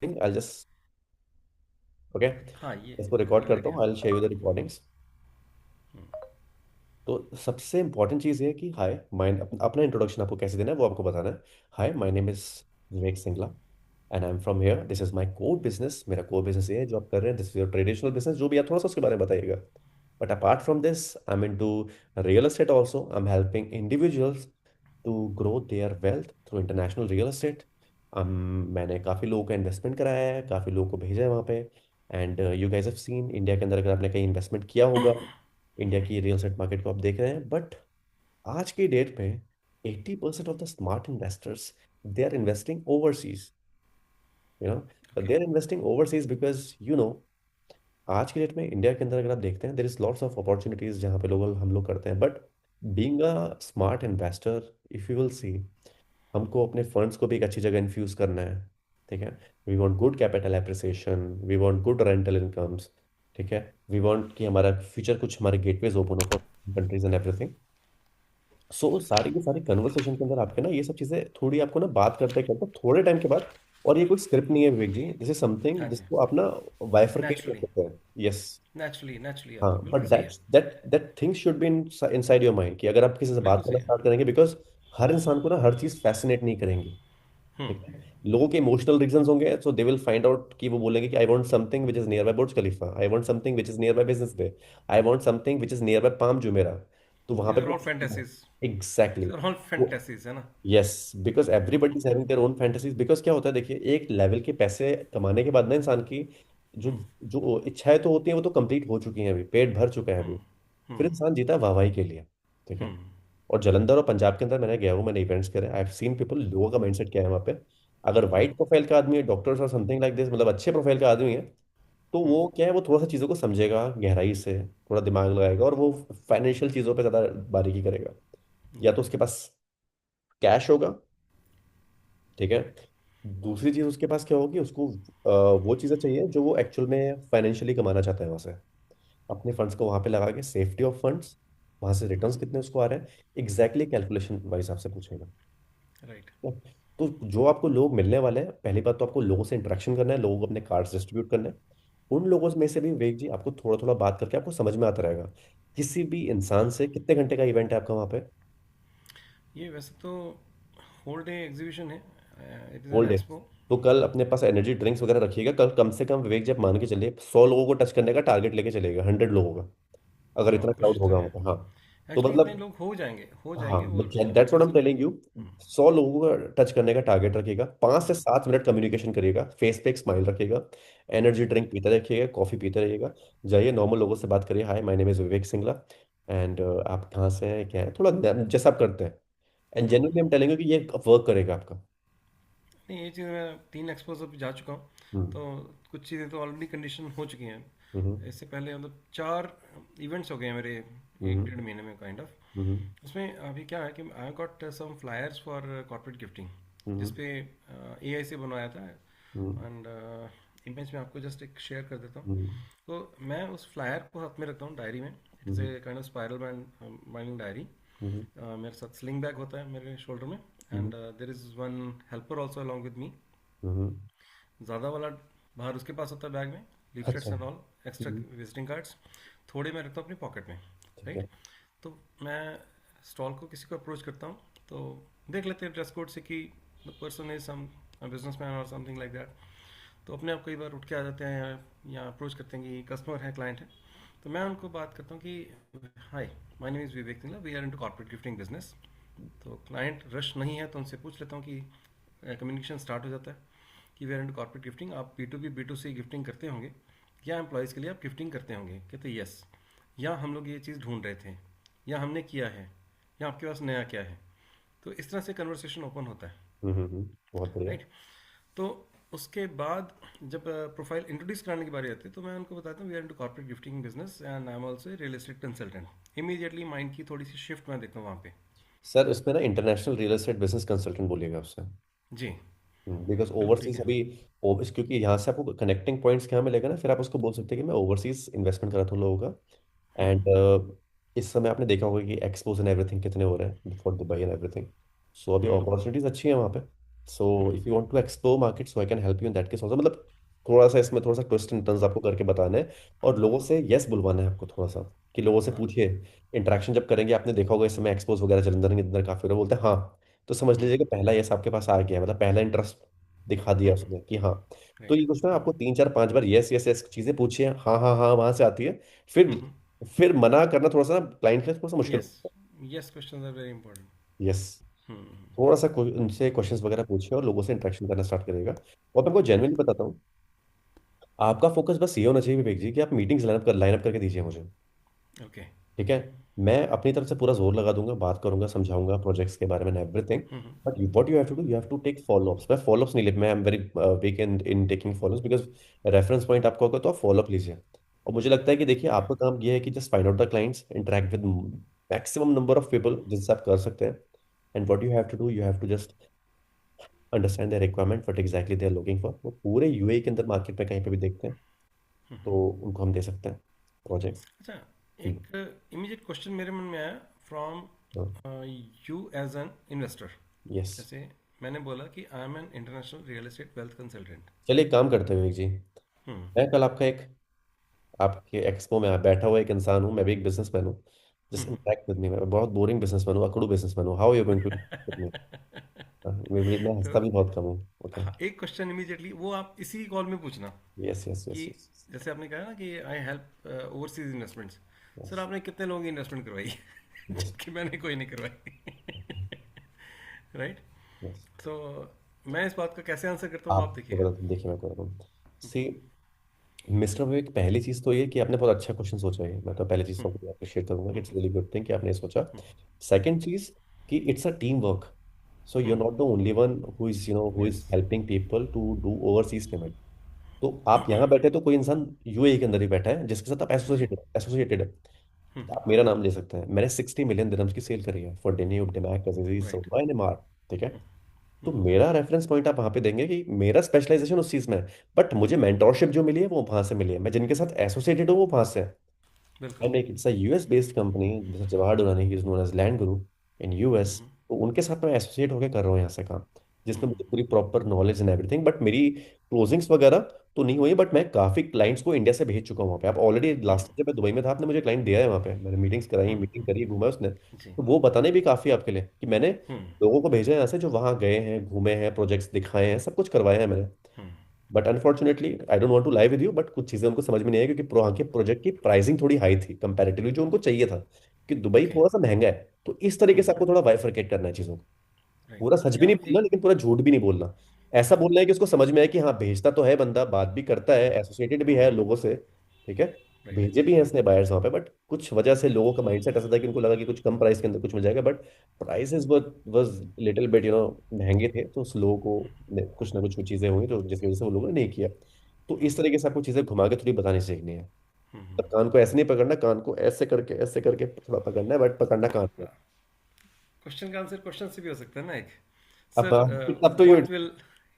I'll just okay, हाँ, ये इसको रिकॉर्ड बन करता गया। हूँ। I'll share you the recordings। तो सबसे इंपॉर्टेंट चीज़ ये है कि हाय माय अपना इंट्रोडक्शन आपको कैसे देना है वो आपको बताना है। Hi, my name is Vivek Singla and I am from here. This is my core business. मेरा कोर बिजनेस ये है जो आप कर रहे हैं। This is your traditional business जो भी है, थोड़ा सा उसके बारे में बताइएगा। But apart from this I am into real estate also. I am helping individuals to grow their wealth through international real estate. मैंने काफ़ी लोगों का इन्वेस्टमेंट कराया है, काफ़ी लोगों को भेजा है वहाँ पे। And you guys have seen India के अंदर, अगर आपने कहीं इन्वेस्टमेंट किया होगा, इंडिया की रियल एस्टेट मार्केट को आप देख रहे हैं। बट आज की डेट में 80% of the smart investors they are investing overseas. You know okay. They are investing overseas because आज की डेट में इंडिया के अंदर अगर आप देखते हैं, there is lots of opportunities जहाँ पे लोग हम लोग करते हैं। But being a smart investor, if you will see, हमको अपने फंड्स को भी एक अच्छी जगह इन्फ्यूज करना है। ठीक है। We want good capital appreciation, we want good rental incomes. ठीक है। वी वांट कि हमारा फ्यूचर कुछ हमारे गेटवेज ओपन हो for countries and everything. So सारी की सारी कन्वर्सेशन के अंदर आपके ना ये सब चीजें थोड़ी आपको ना बात करते करते थोड़े टाइम के बाद, और ये कोई स्क्रिप्ट नहीं है विवेक जी, दिस इज समथिंग हाँ जी। जिसको आप ना बाइफरकेट कर नेचुरली, सकते हैं। यस। नेचुरली, नेचुरली हाँ, आता है, बट बिल्कुल सही है। That thing should be inside your mind कि अगर आप किसी से बात बिल्कुल करना सही है। स्टार्ट करेंगे, बिकॉज हर इंसान को ना हर चीज फैसिनेट नहीं करेंगी। ठीक है। लोगों के इमोशनल रीजंस होंगे, so they will find out कि वो बोलेंगे कि I want something which is near by Burj Khalifa, I want something which is near by Business Bay, I want something which is near by Palm Jumeirah. तो वहां पे these are all भी fantasies. Exactly. These are all fantasies है ना। Yes, because everybody is having their own fantasies. Because क्या होता है, देखिए, एक लेवल के पैसे कमाने के बाद ना इंसान की जो जो इच्छाएं तो होती हैं वो तो कंप्लीट हो चुकी हैं, अभी पेट भर चुका है अभी। फिर इंसान जीता है वाहवाही के लिए। ठीक है। और जलंधर और पंजाब के अंदर मैंने गया हूँ, मैंने इवेंट्स करे, आई हैव सीन पीपल, लोगों का माइंडसेट क्या है वहाँ पे। अगर वाइट प्रोफाइल का आदमी है, डॉक्टर्स और समथिंग लाइक दिस, मतलब अच्छे प्रोफाइल का आदमी है, तो वो क्या है, वो थोड़ा सा चीज़ों को समझेगा गहराई से, थोड़ा दिमाग लगाएगा, और वो फाइनेंशियल चीज़ों पे ज़्यादा बारीकी करेगा। या तो उसके पास कैश होगा। ठीक है। दूसरी चीज़ उसके पास क्या होगी, उसको वो चीज़ें चाहिए जो वो एक्चुअल में फाइनेंशियली कमाना चाहता है वहाँ से। अपने फंड्स को वहाँ पे लगा के, सेफ्टी ऑफ फंड्स, वहाँ से रिटर्न्स कितने उसको आ रहे हैं, एग्जैक्टली कैलकुलेशन वाइज आपसे पूछेगा। राइट। तो जो आपको लोग मिलने वाले हैं, पहली बात तो आपको लोगों से इंटरेक्शन करना है, लोगों को अपने कार्ड्स डिस्ट्रीब्यूट करने हैं। उन लोगों में से भी विवेक जी आपको थोड़ा थोड़ा बात करके आपको समझ में आता रहेगा किसी भी इंसान से। कितने घंटे का इवेंट है आपका वहाँ पे? ये वैसे तो होल डे एग्जीबिशन है। It is an whole day. Expo. तो कल अपने पास एनर्जी ड्रिंक्स वगैरह रखिएगा। कल कम से कम विवेक जी आप मान के चलिए 100 लोगों को टच करने का टारगेट लेके चलेगा, 100 लोगों का, अगर हाँ, इतना क्राउड कोशिश तो होगा है। वहाँ पे। हाँ। तो एक्चुअली इतने मतलब, लोग हो हाँ, जाएंगे वो। दैट्स व्हाट आई एम जैसे कि टेलिंग यू। 100 लोगों का टच करने का टारगेट रखिएगा, 5 से 7 मिनट कम्युनिकेशन करिएगा, फेस पे एक स्माइल रखिएगा, एनर्जी ड्रिंक पीते रखिएगा, कॉफी पीते रहिएगा। जाइए नॉर्मल लोगों से बात करिए, हाय my name is Vivek Singla and आप कहाँ से हैं, क्या है, थोड़ा जैसा आप करते हैं। And genuinely I am telling you कि ये वर्क करेगा आपका। नहीं, ये चीज़ मैं 3 एक्सपोज अब जा चुका हूँ। हम्म। तो कुछ चीज़ें तो ऑलरेडी कंडीशन हो चुकी हैं। हम्म। इससे पहले मतलब 4 इवेंट्स हो गए हैं मेरे एक हम्म। डेढ़ महीने में काइंड ऑफ। हम्म। उसमें अभी क्या है कि I got some flyers for corporate gifting, hmm. जिसपे एआई से बनवाया था। हम्म। एंड इमेज में आपको जस्ट एक शेयर कर देता हूँ। हम्म। तो मैं उस फ्लायर को हाथ में रखता हूँ डायरी में। It is hmm. A kind of spiral binding diary. Hmm. मेरे साथ स्लिंग बैग होता है मेरे शोल्डर में। Hmm. And there is one helper also along with me. Hmm. ज़्यादा वाला बाहर उसके पास होता है बैग में, अच्छा। Leaflets and all, extra hmm. Visiting cards. थोड़े मैं रखता हूँ अपनी पॉकेट में। ठीक राइट। है। तो मैं स्टॉल को किसी को अप्रोच करता हूँ, तो देख लेते हैं ड्रेस कोड से कि the person is some business man और समथिंग लाइक दैट। तो अपने आप कई बार उठ के आ जाते हैं या अप्रोच करते हैं कि कस्टमर है, क्लाइंट है। तो मैं उनको बात करता हूँ कि hi, my name is Vivek Singla, we are into corporate gifting business. तो क्लाइंट रश नहीं है तो उनसे पूछ लेता हूँ कि कम्युनिकेशन स्टार्ट हो जाता है कि we are into corporate gifting, आप B2B B2C गिफ्टिंग करते होंगे या एम्प्लॉयज़ के लिए आप गिफ्टिंग करते होंगे? कहते यस। या हम लोग ये चीज़ ढूंढ रहे थे, या हमने किया है, या आपके पास नया क्या है। तो इस तरह से कन्वर्सेशन ओपन होता है। बहुत बढ़िया। राइट। तो उसके बाद जब प्रोफाइल इंट्रोड्यूस कराने की बारी आती है तो मैं उनको बताता हूँ we are into corporate gifting business and I am also real estate consultant. Immediately mind की थोड़ी सी शिफ्ट मैं देखता हूँ वहाँ पे। सर इसमें ना international real estate business consultant बोलिएगा उससे। जी। बिकॉज बिल्कुल ठीक ओवरसीज है। अभी क्योंकि यहाँ से आपको कनेक्टिंग पॉइंट्स क्या मिलेगा ना, फिर आप उसको बोल सकते हैं कि मैं ओवरसीज इन्वेस्टमेंट करा था उन लोगों का। एंड इस समय आपने देखा होगा कि एक्सपोज एंड एवरीथिंग कितने हो रहे हैं for Dubai and everything. So अभी अपॉर्चुनिटीज अच्छी है वहाँ पे। So if you want to explore market so I can help you in that case also. मतलब थोड़ा सा इसमें थोड़ा सा ट्विस्ट एंड टर्न्स आपको करके बताना है, और लोगों से यस बुलवाना है आपको थोड़ा सा, कि लोगों से पूछिए। इंटरेक्शन जब करेंगे, आपने देखा होगा इस समय एक्सपोज वगैरह जलंधर के अंदर काफी लोग बोलते हैं हाँ, तो समझ लीजिए कि पहला यस आपके पास आ गया, मतलब पहला इंटरेस्ट दिखा दिया उसने कि हाँ। तो राइट। ये कुछ ना, आपको 3 4 5 बार यस यस यस चीजें पूछिए, हाँ हाँ हाँ वहां से आती है। फिर मना करना थोड़ा सा क्लाइंट के लिए थोड़ा सा मुश्किल। Yes, yes question are very important. Yes, थोड़ा सा उनसे क्वेश्चंस वगैरह पूछिए और लोगों से इंटरेक्शन करना स्टार्ट करेगा। और मैं आपको जेन्युइनली बताता हूँ, आपका फोकस बस ये होना चाहिए विवेक जी, कि आप मीटिंग्स लाइन अप करके दीजिए मुझे। ओके। ठीक है, मैं अपनी तरफ से पूरा जोर लगा दूंगा, बात करूंगा, समझाऊंगा प्रोजेक्ट्स के बारे में everything. But you what you have to do, you have to take followups. मैं फॉलोअप्स नहीं ले, मैं I am very weak in in taking followups, because reference point आपका होगा तो आप फॉलोअप लीजिए। और मुझे लगता है कि देखिए, आपका काम ये है कि just find out the clients, interact with maximum number of people जिनसे आप कर सकते हैं। And what you have to do, you have to just understand their requirement, what exactly they are looking for. वो पूरे यूएई के अंदर market में कहीं पे भी देखते हैं तो उनको हम दे सकते हैं प्रोजेक्ट। अच्छा, एक इमीडिएट क्वेश्चन मेरे मन में आया from you as an investor. Yes, जैसे मैंने बोला कि I am an international real estate wealth consultant. चलिए एक काम करते हैं विवेक जी। हम्म। मैं कल आपका एक, आपके एक्सपो में बैठा हुआ एक इंसान हूँ, मैं भी एक बिजनेसमैन हूँ। जस्ट इंटरेक्ट विद मी, मैं बहुत बोरिंग बिजनेसमैन हूँ, अकड़ू बिजनेसमैन हूँ, how you going to with me? मैं तो हंसता भी बहुत कम हूँ। ओके, हाँ, एक क्वेश्चन इमीडिएटली वो आप इसी कॉल में पूछना यस यस कि यस यस जैसे आपने कहा ना कि I help overseas investments. Yes sir आपने कितने लोगों की इन्वेस्टमेंट करवाई? यस जबकि मैंने कोई नहीं करवाई। राइट। यस। तो मैं इस बात का कैसे आंसर करता हूँ, वो आप आप देखिएगा। देखिए, मैं कर रहा हूँ। सी मिस्टर विवेक, पहली चीज़ तो ये कि आपने बहुत अच्छा क्वेश्चन सोचा है, मैं तो पहली चीज़ तो अप्रिशिएट करूंगा कि इट्स रियली गुड थिंग कि आपने ये सोचा। सेकंड चीज़, कि it's a team work. So you are not the only one who yes. Is helping people to do overseas payment. तो आप यहाँ बैठे तो कोई इंसान यूएई के अंदर ही बैठा है जिसके साथ आप जी। एसोसिएटेड एसोसिएटेड है। आप मेरा नाम ले सकते हैं, मैंने 60 मिलियन दिरहम्स की सेल करी है for Danube, Damac, Aziz, right. Sobha and Emaar. ठीक है, तो मेरा रेफरेंस पॉइंट आप वहां पे देंगे कि मेरा स्पेशलाइजेशन उस चीज में है, बट मुझे मेंटोरशिप जो मिली है वो वहां से मिली है, मैं जिनके साथ एसोसिएटेड हूँ वो वहां से है। बिल्कुल। एंड एक it's a US based company, जैसे Jawahar Durrani, he is known as land guru in US. तो उनके साथ मैं एसोसिएट होकर कर रहा हूँ यहाँ से काम, जिसमें मुझे पूरी proper knowledge and everything. But मेरी क्लोजिंग्स वगैरह तो नहीं हुई, बट मैं काफी क्लाइंट्स को इंडिया से भेज चुका हूँ वहाँ पे। आप ऑलरेडी लास्ट जब मैं दुबई में था, आपने मुझे क्लाइंट दिया है वहाँ पे, मैंने मीटिंग्स कराई, मीटिंग करी, घूमा उसने, जी। तो वो बताने भी काफी आपके लिए कि मैंने लोगों को भेजा है यहाँ से जो वहाँ गए हैं, घूमे हैं, प्रोजेक्ट्स दिखाए हैं, सब कुछ करवाया है मैंने। But unfortunately I don't want to lie with you, but कुछ चीज़ें उनको समझ में नहीं आई, क्योंकि वहाँ के प्रोजेक्ट की प्राइसिंग थोड़ी हाई थी कंपैरेटिवली जो उनको चाहिए था, कि दुबई ओके। थोड़ा सा महंगा है। तो इस तरीके से आपको थोड़ा बाइफरकेट करना है चीज़ों को। राइट। पूरा सच भी या नहीं बोलना, एक। लेकिन पूरा झूठ भी नहीं बोलना। ऐसा बोलना है कि उसको समझ में आए कि हाँ, भेजता तो है बंदा, बात भी करता है, एसोसिएटेड भी है लोगों से। ठीक है, राइट। भेजे भी हैं इसने बायर्स वहाँ पे, बट कुछ वजह से लोगों का माइंडसेट ऐसा था कि उनको लगा कि कुछ कम प्राइस के अंदर कुछ मिल जाएगा, but prices was little bit महंगे थे, तो उस लोगों को कुछ ना कुछ चीज़ें हुई तो जिसकी वजह से वो लोगों ने नहीं किया। तो इस तरीके से आपको चीज़ें घुमा के थोड़ी बतानी सीखनी है। तो कान को ऐसे नहीं पकड़ना, कान को ऐसे करके थोड़ा पकड़ना है, बट पकड़ना कान को। क्वेश्चन का आंसर क्वेश्चन से भी हो सकता है ना एक। अब sir it's up to you, what will.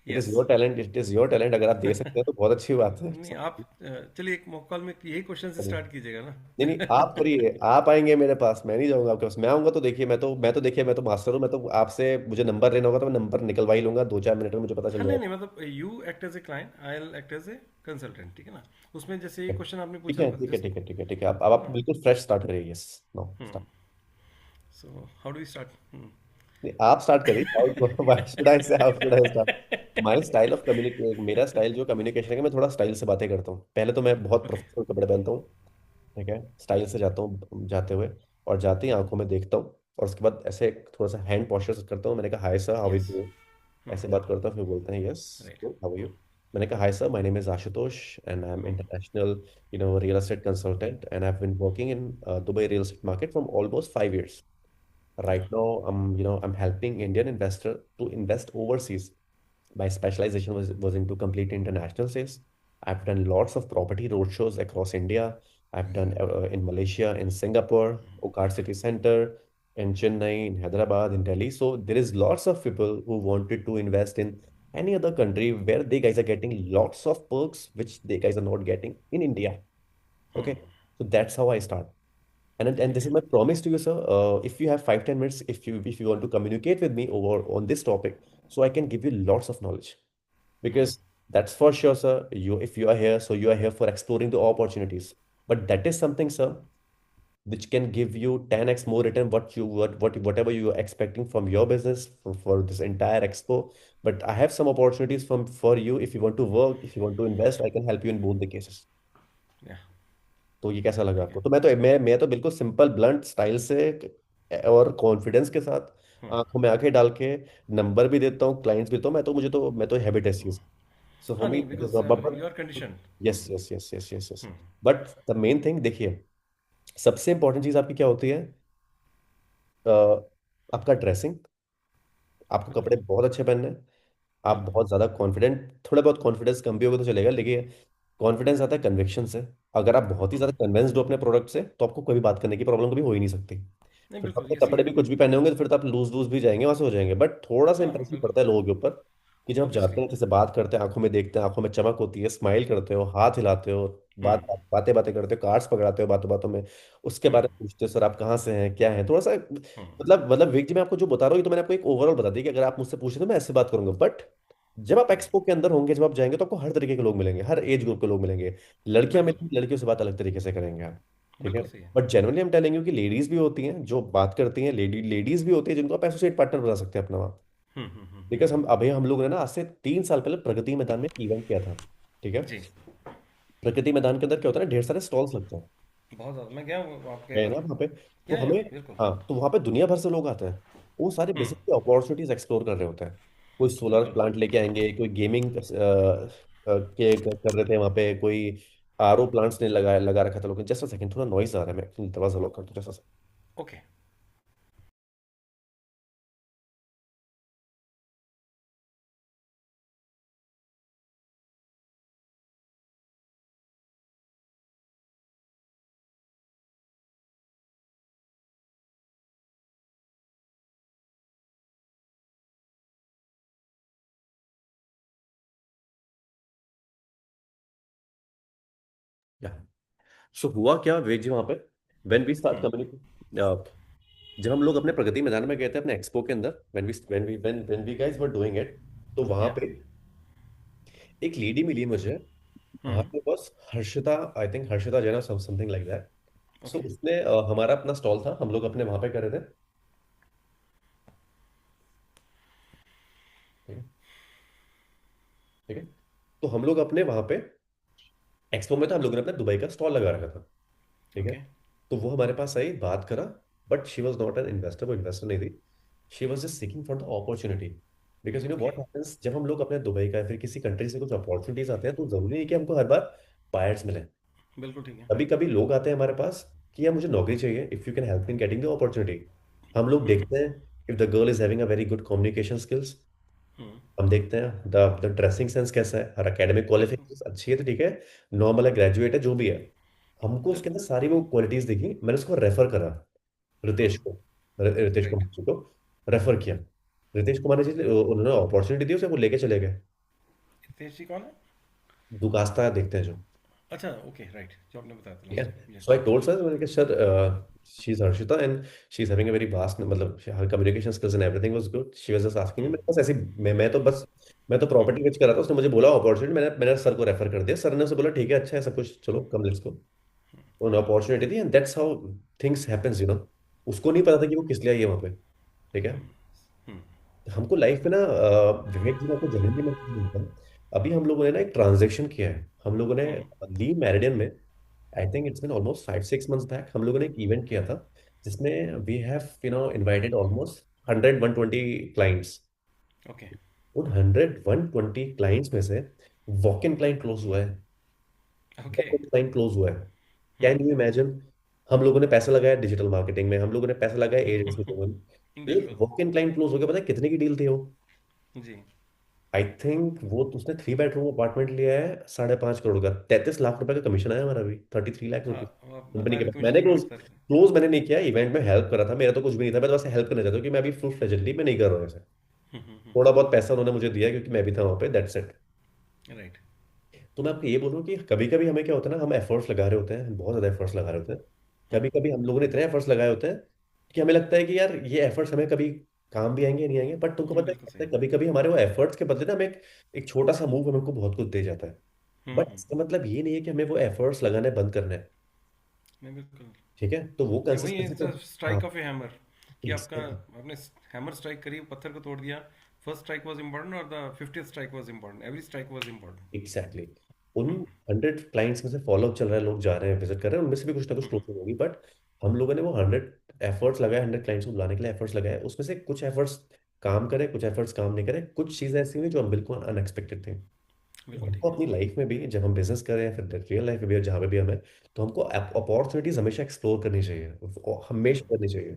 It is yes. Your talent, it is your talent, अगर आप दे सकते हैं तो बहुत अच्छी बात है। नहीं आप चलिए एक कॉल में यही क्वेश्चन से चलिए, स्टार्ट कीजिएगा नहीं नहीं, आप ना। करिए, आप आएंगे मेरे पास, मैं नहीं जाऊंगा आपके पास। मैं आऊंगा तो देखिए, मैं तो देखिए, मैं तो मास्टर हूँ, मैं तो आपसे मुझे नंबर लेना होगा तो मैं नंबर निकलवा ही लूंगा, 2 4 मिनट में मुझे पता चल हाँ, नहीं जाएगा। नहीं, मतलब you act as a client, I will act as a consultant, ठीक है ना। उसमें जैसे ये क्वेश्चन आपने ठीक पूछा है होगा ठीक है जस्ट। ठीक है ठीक है ठीक है, अब आप बिल्कुल फ्रेश स्टार्ट करिए। Yes, know start. So how do you start? नहीं, आप स्टार्ट करिए, व्हाई शुड आई से, how should I start? My style of communicate, मेरा स्टाइल जो कम्युनिकेशन है, मैं थोड़ा स्टाइल से बातें करता हूँ। पहले तो मैं बहुत ओके। प्रोफेशनल कपड़े पहनता हूँ। ठीक है, स्टाइल से जाता हूँ जाते हुए, और जाते ही आंखों में देखता हूँ, और उसके बाद ऐसे थोड़ा सा हैंड पोस्चर करता हूँ। मैंने कहा hi sir, how are yes. You, ऐसे बात करता हूँ, फिर बोलते हैं yes, right. How are you. मैंने कहा hi sir, my name is Ashutosh and I am international real estate consultant and I have been working in Dubai real estate market from almost 5 years. Right now, I'm helping Indian investor to invest overseas. My specialization was into complete international sales. I've done lots of property roadshows across India. I've done in Malaysia, in Singapore, Oakard City Center, in Chennai, in Hyderabad, in Delhi. So there is lots of people who wanted to invest in any other country where they guys are getting lots of perks which they guys are not getting in India. Okay, so that's how I start. And ठीक this is है। my promise to you, sir. If you have 5 10 minutes, if you want to communicate with me over on this topic, So I can give you lots of knowledge because that's for sure, sir. If you are here, so you are here for exploring the opportunities. But that is something, sir, which can give you 10x more return whatever you are expecting from your business for this entire expo. But I have some opportunities for you. If you want to work, if you want to invest, I can help you in both the cases. या तो ये कैसा लगा ठीक है. आपको? तो मैं तो बिल्कुल सिंपल ब्लंट स्टाइल से और कॉन्फिडेंस के साथ आंखों में आंखें डाल के नंबर भी देता हूँ, क्लाइंट्स भी, तो मैं तो हैबिट है इस चीज. सो हाँ हमें नहीं, because you are condition. Yes yes yes yes yes yes. But the main thing देखिए, सबसे इंपॉर्टेंट चीज आपकी क्या होती है? अ, आपका ड्रेसिंग. आपको ओके. कपड़े बहुत अच्छे पहनने हैं. आप बहुत ज़्यादा कॉन्फिडेंट, थोड़ा बहुत कॉन्फिडेंस कम भी होगा तो चलेगा, लेकिन कॉन्फिडेंस आता है कन्विक्शन से. अगर आप बहुत ही ज़्यादा कन्विंस्ड हो अपने प्रोडक्ट से, तो आपको कोई भी बात करने की प्रॉब्लम कभी हो ही नहीं सकती. नहीं फिर तो बिल्कुल आपके ये सही कपड़े है. भी कुछ भी पहने होंगे तो फिर तो आप लूज लूज भी जाएंगे, वहां से हो जाएंगे. बट थोड़ा सा हाँ इंप्रेसिव बिल्कुल. पड़ता है लोगों के ऊपर कि जब आप ऑब्वियसली. जाते हैं, जैसे बात करते हैं, आंखों में देखते हैं, आंखों में चमक होती है, स्माइल करते हो, हाथ हिलाते हो, बातें बातें करते हो, कार्ड्स पकड़ाते हो बातों बातों में, उसके बारे में पूछते हो, सर आप कहाँ से हैं, क्या है, थोड़ा सा मतलब विक जी, मैं आपको जो बता रहा हूँ ये तो मैंने आपको एक ओवरऑल बता दी कि अगर आप मुझसे पूछे तो मैं ऐसे बात करूंगा. बट जब आप एक्सपो के अंदर होंगे, जब आप जाएंगे, तो आपको हर तरीके के लोग मिलेंगे, हर एज ग्रुप के लोग मिलेंगे. लड़कियां बिल्कुल. मिलेंगी, लड़कियों से बात अलग तरीके से करेंगे आप. ठीक है. बिल्कुल सही है. बट जनरली हम टेलेंगे कि लेडीज भी होती हैं जो बात करती हैं, लेडीज भी होती है जिनको आप एसोसिएट पार्टनर बना सकते हैं अपना वहाँ. बिकॉज हम लोगों ने ना आज से 3 साल पहले प्रगति मैदान में इवेंट किया था. ठीक है. जी. प्रगति मैदान के अंदर क्या होता है ना, ढेर सारे स्टॉल्स लगते हैं. बहुत ज़्यादा मैं गया हूँ वहाँ कई है बार. ना वहाँ पे? तो या हमें, बिल्कुल. हाँ, तो वहाँ पे दुनिया भर से लोग आते हैं. वो सारे बिजनेस की अपॉर्चुनिटीज एक्सप्लोर कर रहे होते हैं. कोई सोलर बिल्कुल. प्लांट लेके आएंगे, कोई गेमिंग के कर रहे थे वहाँ पे, कोई आरओ प्लांट्स ने लगा रखा था लोगों ने. जस्ट अ सेकंड, थोड़ा नॉइज आ रहा है, मैं actually दरवाजा लॉक कर दूं, जस्ट. ओके. या सो हुआ क्या वेग जी वहाँ पे, व्हेन वी स्टार्ट कम्युनिकेट, जब हम लोग अपने प्रगति मैदान में गए थे अपने एक्सपो के अंदर, when we guys were doing it, तो वहां या. पे एक लेडी मिली मुझे. हमारे पास Harshita, I think Harshita Jain, something like that. So okay. उसने हमारा अपना स्टॉल था, हम लोग अपने वहां पे कर रहे थे. ठीक है. ठीक है. तो हम लोग अपने वहां पे एक्सपो में था, हम लोगों ने अपना दुबई का स्टॉल लगा रखा था. ठीक है. ओके. तो वो हमारे पास आई, बात करा. But she was not an investor, वो इन्वेस्टर नहीं थी. She was just seeking for the opportunity. Because you know okay. What happens, जब हम लोग अपने दुबई का या फिर किसी कंट्री से कुछ अपॉर्चुनिटीज आते हैं, तो जरूरी है कि हमको हर बार बायर्स मिले. बिल्कुल ठीक है. कभी कभी लोग आते हैं हमारे पास कि यार मुझे नौकरी चाहिए, if you can help in getting the opportunity. हम लोग देखते हैं if the girl is having a very good communication skills. हम देखते हैं द ड्रेसिंग सेंस कैसा है, हर एकेडमिक बिल्कुल. क्वालिफिकेशन अच्छी है तो ठीक है, नॉर्मल है, ग्रेजुएट है, जो भी है. हमको उसके बिल्कुल. अंदर सारी वो क्वालिटीज दिखी, मैंने उसको रेफर करा. रितेश को. रितेश राइट. कुमार जी को रेफर किया. रितेश कुमार जी, उन्होंने अपॉर्चुनिटी दी उसे, वो लेके चले गए. हितेश जी कौन है? दुकास्ता देखते हैं जो. अच्छा ओके राइट, जो आपने बताया था ठीक है. Last time. Yes. So I told sir, मैंने कहा sir, she is Harshita and she is having a very vast, मतलब her communication skills and everything was good. She was just asking me, मेरे पास ऐसी, मैं तो प्रॉपर्टी बेच कर रहा था, उसने मुझे बोला अपॉर्चुनिटी, मैंने सर को रेफर कर दिया. सर ने उसे बोला ठीक है, अच्छा है सब कुछ, चलो कम, लेट्स गो. उन्होंने अपॉर्चुनिटी दी and that's how things happens, you know. उसको नहीं पता था कि वो किस लिए आई है वहाँ पे. ठीक है. हमको लाइफ में ना, विवेक जी, मैं आपको जनरली मैं बोलता हूँ, अभी हम लोगों ने ना एक ट्रांजेक्शन किया है. हम लोगों ने ली मेरिडियन में, I think it's been almost 5-6 months back, हम लोगों ने एक इवेंट किया था जिसमें we have invited almost 100-120 clients. Okay. उन 100-120 क्लाइंट्स में से वॉक इन क्लाइंट क्लोज हुआ है. Okay. Walk in client close हुआ है. Can you imagine? हम लोगों ने पैसा लगाया डिजिटल मार्केटिंग में, हम लोगों ने पैसा लगाया एजेंसी में. एक बिल्कुल. वॉक इन क्लाइंट क्लोज हो गया. पता है कितने की डील थी वो? जी. आई थिंक वो तो उसने 3 बेडरूम अपार्टमेंट लिया है, 5.5 करोड़ का. 33 लाख रुपए का कमीशन आया हमारा, अभी 33 लाख हाँ, रुपीज वो आप कंपनी बता के रहे पास. कमीशन मैंने की क्लोज बात कर रहे क्लोज मैंने नहीं किया, इवेंट में हेल्प करा था, मेरा तो कुछ भी नहीं था, मैं तो बस हेल्प करना चाहता हूँ कि मैं अभी फुल फ्लेजेडली मैं नहीं कर रहा हूँ ऐसे. थोड़ा बहुत पैसा उन्होंने मुझे दिया क्योंकि मैं भी था वहाँ पे, दैट्स इट. थे. राइट. तो मैं आपको ये बोल रहा हूँ कि कभी कभी हमें क्या होता है ना, हम एफर्ट्स लगा रहे होते हैं, हम बहुत ज्यादा एफर्ट्स लगा रहे होते हैं. कभी कभी हम लोगों ने इतने एफर्ट्स लगाए होते हैं कि हमें लगता है कि यार ये एफर्ट्स हमें कभी काम भी आएंगे नहीं आएंगे, बट तुमको नहीं, पता बिल्कुल है सही। कभी कभी हमारे वो एफर्ट्स के बदले ना हमें एक छोटा सा मूव हमको बहुत कुछ दे जाता है। बट हम्म। इसका मतलब ये नहीं है कि हमें वो एफर्ट्स लगाने बंद करने हैं। नहीं, बिल्कुल। ठीक है, तो वो ये वही कंसिस्टेंसी तो। है स्ट्राइक हाँ, ऑफ ए हैमर, कि आपका एग्जैक्टली। आपने हैमर स्ट्राइक करी, पत्थर को तोड़ दिया। फर्स्ट स्ट्राइक वाज इंपॉर्टेंट और the 50th strike was important, every strike was important. Exactly. उन 100 क्लाइंट्स में से फॉलोअप चल रहा है, लोग जा रहे हैं, विजिट कर रहे हैं, उनमें से भी कुछ ना कुछ क्लोजिंग होगी, बट हम लोगों ने वो 100 एफर्ट्स लगाए, 100 क्लाइंट्स को बुलाने के लिए एफर्ट्स लगाए, उसमें से कुछ एफर्ट्स काम करे, कुछ एफर्ट्स काम नहीं करे, कुछ चीजें ऐसी हुई जो हम बिल्कुल अनएक्सपेक्टेड थी। तो बिल्कुल हमको ठीक है। अपनी लाइफ में भी, जब हम बिजनेस कर रहे हैं, फिर रियल लाइफ में भी, और जहाँ पे भी हमें, तो हमको अपॉर्चुनिटीज हमेशा एक्सप्लोर करनी चाहिए, हमेशा बिल्कुल। करनी चाहिए।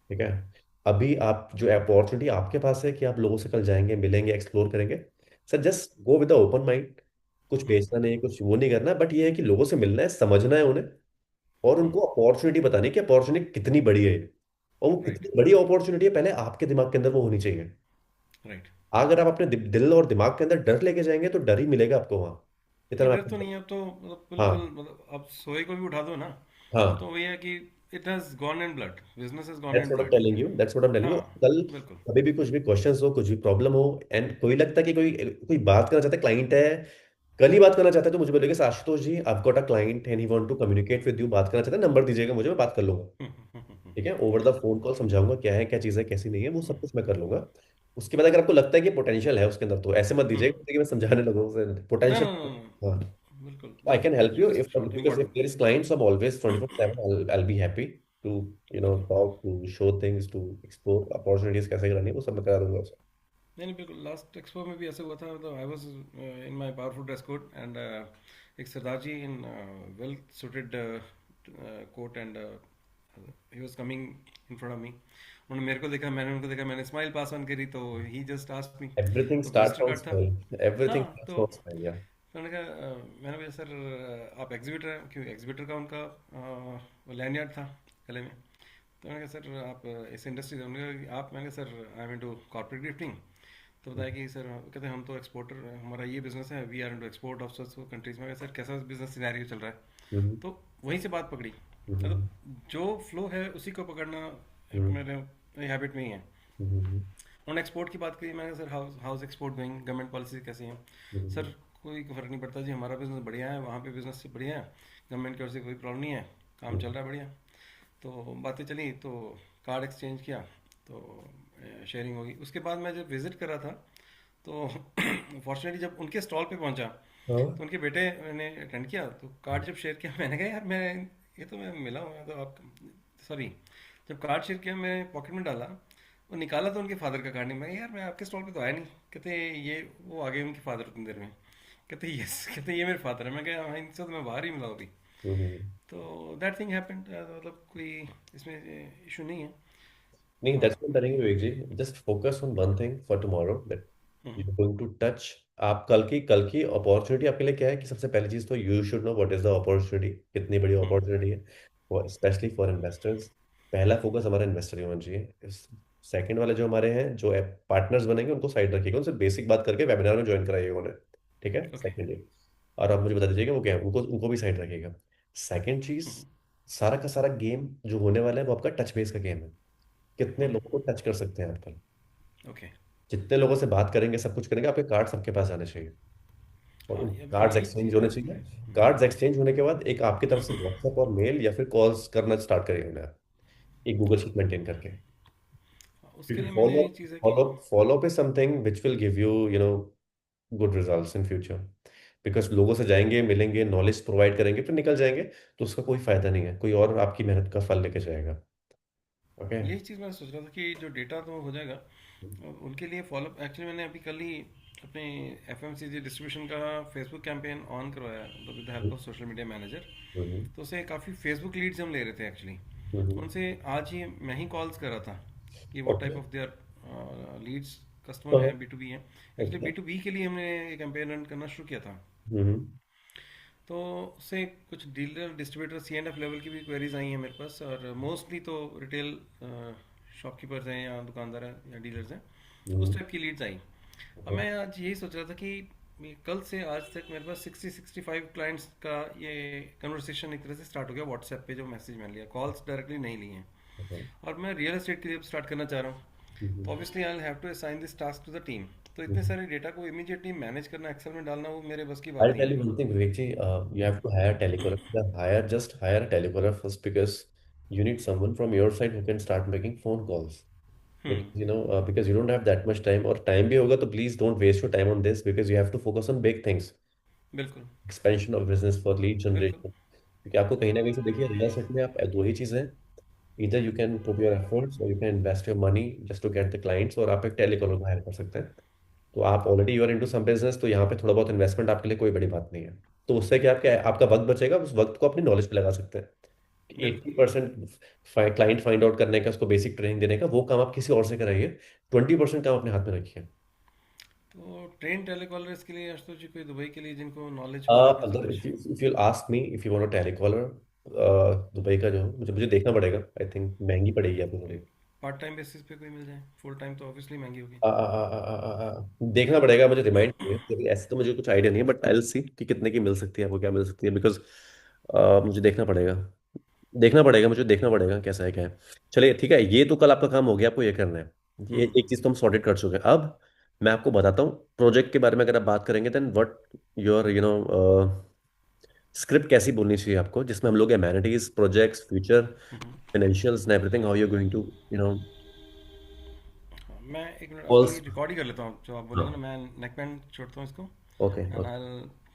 ठीक है। अभी आप जो अपॉर्चुनिटी आपके पास है कि आप लोगों से कल जाएंगे, मिलेंगे, एक्सप्लोर करेंगे, sir just go with the open mind. कुछ बेचना नहीं है, कुछ वो नहीं करना, बट ये है कि लोगों से मिलना है, समझना है उन्हें, और उनको अपॉर्चुनिटी बतानी है कि अपॉर्चुनिटी कितनी बड़ी है ये। और वो राइट। कितनी बड़ी अपॉर्चुनिटी है, पहले आपके दिमाग के अंदर वो होनी चाहिए। राइट। अगर आप अपने दिल और दिमाग के अंदर डर लेके जाएंगे तो डर ही मिलेगा आपको वहां। इतना नहीं, मैं डर तो आपको। नहीं है अब तो, मतलब बिल्कुल, हाँ, मतलब अब सोए को भी उठा दो ना। अब तो हाँ। वही है कि it has gone in blood, business is gone that's in what I M blood. Telling you, that's what I am telling you. हाँ, कल बिल्कुल। कभी भी कुछ भी क्वेश्चंस हो, कुछ भी प्रॉब्लम हो, एंड कोई लगता है कि कोई कोई बात करना चाहता है, क्लाइंट है, कल ही बात करना चाहता है, तो मुझे बोलेगा "sir, Ashutosh ji, I got a client and he want to communicate with you", बात करना चाहता है, नंबर दीजिएगा मुझे, मैं बात कर लूंगा। ठीक है, ओवर द फोन कॉल समझाऊंगा क्या है, क्या चीज़ है, कैसी नहीं है, वो सब कुछ मैं कर लूंगा। उसके बाद अगर आपको लगता है कि पोटेंशियल है उसके अंदर, तो ऐसे मत दीजिएगा कि मैं समझाने लगूँ No, no, potential. no, no. हाँ, बिल्कुल, I can help you if, just short because if important. there is clients, I'm always 24/7. I'll be happy to बिल्कुल। talk, to show things, to explore opportunities कैसे करानी है वो सब मैं करा दूंगा उसको। नहीं, नहीं, बिल्कुल, लास्ट एक्सपो में भी ऐसा हुआ था, मतलब I was in my powerful dress code and एक sardar ji in well suited coat and he was coming in front of me. उन्होंने मेरे को देखा, मैंने उनको देखा, मैंने स्माइल पास ऑन करी, तो ही जस्ट आस्क्ड मी। Everything तो starts विजिटर from कार्ड था। small. हाँ, Everything starts तो from small. Yeah. मैंने कहा मैंने बोला सर आप एग्जीबिटर हैं, क्यों एग्जीबिटर का उनका लैंडयार्ड था गले में। तो मैंने कहा सर आप इस इंडस्ट्री से, उन्होंने कहा आप, मैंने कहा sir I am into corporate gifting. तो बताया कि सर, कहते हैं हम तो एक्सपोर्टर, हमारा ये बिजनेस है, we are into export of such countries में। सर कैसा बिजनेस सिनेरियो चल रहा है? Mm-hmm. तो वहीं से बात पकड़ी, Mm-hmm. मतलब जो फ्लो है उसी को पकड़ना एक Mm-hmm. मेरे हैबिट में ही है। Mm-hmm. उन्होंने एक्सपोर्ट की बात करी, मैंने कहा sir house export going, government policy कैसी हैं? Mm-hmm. सर कोई फर्क नहीं पड़ता जी, हमारा बिजनेस बढ़िया है, वहाँ पे बिजनेस से बढ़िया है, गवर्नमेंट की ओर से कोई प्रॉब्लम नहीं है, काम चल रहा है बढ़िया। तो बातें चली, तो कार्ड एक्सचेंज किया, तो शेयरिंग होगी। उसके बाद मैं जब विज़िट कर रहा था, तो फॉर्चुनेटली जब उनके स्टॉल पे पहुंचा, हाँ। तो उनके बेटे ने अटेंड किया, तो कार्ड जब शेयर किया, मैंने कहा यार मैं, ये तो मैं मिला हूँ, तो आप, सॉरी, जब कार्ड शेयर किया मैं पॉकेट में डाला, वो निकाला तो उनके फादर का कार्ड नहीं। मैं यार मैं आपके स्टॉल पे तो आया नहीं। कहते ये वो आ गए उनके फादर उतनी देर में। कहते यस, कहते ये मेरे फादर है। मैं कहा हाँ, इनसे तो मैं बाहर ही मिला अभी। Mm-hmm. तो दैट थिंग हैपेंड, मतलब कोई इसमें इशू नहीं है। नहीं, हाँ। that's what I'm telling you, Vivek ji, just focus on one thing for tomorrow, that hmm. You are going to touch. आप कल की अपॉर्चुनिटी आपके लिए क्या है, कि सबसे पहली चीज तो you should know what is the opportunity, कितनी बड़ी हम्म। अपॉर्चुनिटी है, स्पेशली फॉर इन्वेस्टर्स। पहला फोकस हमारा इन्वेस्टर ही होना चाहिए। सेकंड वाले जो हमारे हैं, जो पार्टनर्स बनेंगे, उनको साइड रखिएगा, उनसे बेसिक बात करके वेबिनार में ज्वाइन कराइएगा उन्हें। ठीक है, ओके। Second day. और आप मुझे बता दीजिएगा वो क्या है, उनको उनको भी साइड रखिएगा। सेकंड चीज, सारा का सारा गेम जो होने वाला है वो आपका टच बेस का गेम है। कितने लोगों को टच कर सकते हैं आजकल, ओके। जितने लोगों से बात करेंगे, सब कुछ करेंगे, आपके कार्ड सबके पास आने चाहिए, और हाँ, उन अब कार्ड्स यही एक्सचेंज चीज़ होने है। चाहिए। कार्ड्स एक्सचेंज होने के बाद एक आपकी तरफ से व्हाट्सएप और मेल या फिर कॉल्स करना स्टार्ट करेंगे आप, एक गूगल शीट मेंटेन करके। उसके क्योंकि लिए मैंने फॉलो ये चीज़ है कि, फॉलो फॉलो पे something which will give you you know good results in future. Because लोगों से जाएंगे, मिलेंगे, नॉलेज प्रोवाइड करेंगे, फिर निकल जाएंगे, तो उसका कोई फायदा नहीं है, कोई और आपकी मेहनत का फल लेके जाएगा। ओके। यही चीज़ मैं सोच रहा था कि जो डेटा तो हो जाएगा, उनके लिए फॉलोअप, एक्चुअली मैंने अभी कल ही अपने एफएमसीजी डिस्ट्रीब्यूशन का फेसबुक कैंपेन ऑन करवाया, मतलब with the help of social media manager. तो उससे काफ़ी फेसबुक लीड्स हम ले रहे थे एक्चुअली। उनसे आज ही मैं ही कॉल्स कर रहा था कि what type okay. Of their leads, customer हैं, बी टू बी हैं। Actually okay. B to B के लिए हमने ये कैंपेन रन करना शुरू किया था। तो उससे कुछ dealer distributor C and F level की भी क्वेरीज आई हैं मेरे पास, और मोस्टली तो रिटेल शॉपकीपर्स हैं या दुकानदार हैं या डीलर्स हैं, उस टाइप की लीड्स आई। अब मैं आज यही सोच रहा था कि कल से आज तक मेरे पास 60-65 क्लाइंट्स का ये कन्वर्सेशन एक तरह से स्टार्ट हो गया व्हाट्सएप पे, जो मैसेज मैंने लिया, कॉल्स डायरेक्टली नहीं लिए हैं। और मैं रियल एस्टेट के लिए स्टार्ट करना चाह रहा हूँ। तो obviously I have to assign this task to the team. तो इतने हम्म। सारे डेटा को इमीडिएटली मैनेज करना, एक्सेल में डालना, वो मेरे बस की बात I'll नहीं tell है। you one thing, Vivek ji, you have to hire telegrapher. Just hire a telegrapher first because you need someone from your side who can start making phone calls. Hmm. Because because you don't have that much time, or time भी होगा तो please don't waste your time on this because you have to focus on big things. बिल्कुल। Expansion of business for lead बिल्कुल। generation. क्योंकि आपको कहीं ना कहीं से देखिए रियल सेट में आप दो ही चीजें हैं, इधर you can put your efforts और you can invest your money just to get the clients, और आप एक टेलीकॉलर को हायर कर सकते हैं। तो आप already you are into some business, तो यहाँ पे थोड़ा बहुत इन्वेस्टमेंट आपके लिए कोई बड़ी बात नहीं है। तो उससे क्या आपका आपका वक्त बचेगा, उस वक्त को अपनी नॉलेज पे लगा सकते हैं। बिल्कुल। 80% क्लाइंट फाइंड आउट करने का, उसको बेसिक ट्रेनिंग देने का, वो काम आप किसी और से कराइए। 20% काम अपने हाथ में रखिए। तो ट्रेन टेलीकॉलर्स के लिए आशुतोष जी, कोई दुबई के लिए जिनको नॉलेज हो आप ऐसा अगर कुछ? If you ask me if you want a telecaller, Dubai का जो मुझे मुझे देखना पड़ेगा, आई थिंक महंगी पड़ेगी आपको थोड़ी। पार्ट टाइम बेसिस पे कोई मिल जाए, फुल टाइम तो ऑब्वियसली महंगी होगी। देखना पड़ेगा, मुझे रिमाइंड किए क्योंकि ऐसे तो मुझे कुछ आइडिया नहीं है, बट आई विल सी कि कितने की मिल सकती है, आपको क्या मिल सकती है, बिकॉज मुझे देखना पड़ेगा कैसा है क्या है। चलिए ठीक है, ये तो कल आपका काम हो गया, आपको ये करना है। ये हम्म। एक चीज तो हम सॉर्टेड कर चुके हैं। अब मैं आपको बताता हूँ प्रोजेक्ट के बारे में, अगर आप बात करेंगे देन व्हाट योर स्क्रिप्ट कैसी बोलनी चाहिए आपको, जिसमें हम लोग amenities, projects, future, financials and everything, how you going to you know हाँ, मैं एक मिनट अभी फर्स्ट। रिकॉर्ड ही कर लेता हूँ जो आप बोलेंगे ना, हाँ। मैं नेकबैंड छोड़ता हूँ इसको। Okay and okay I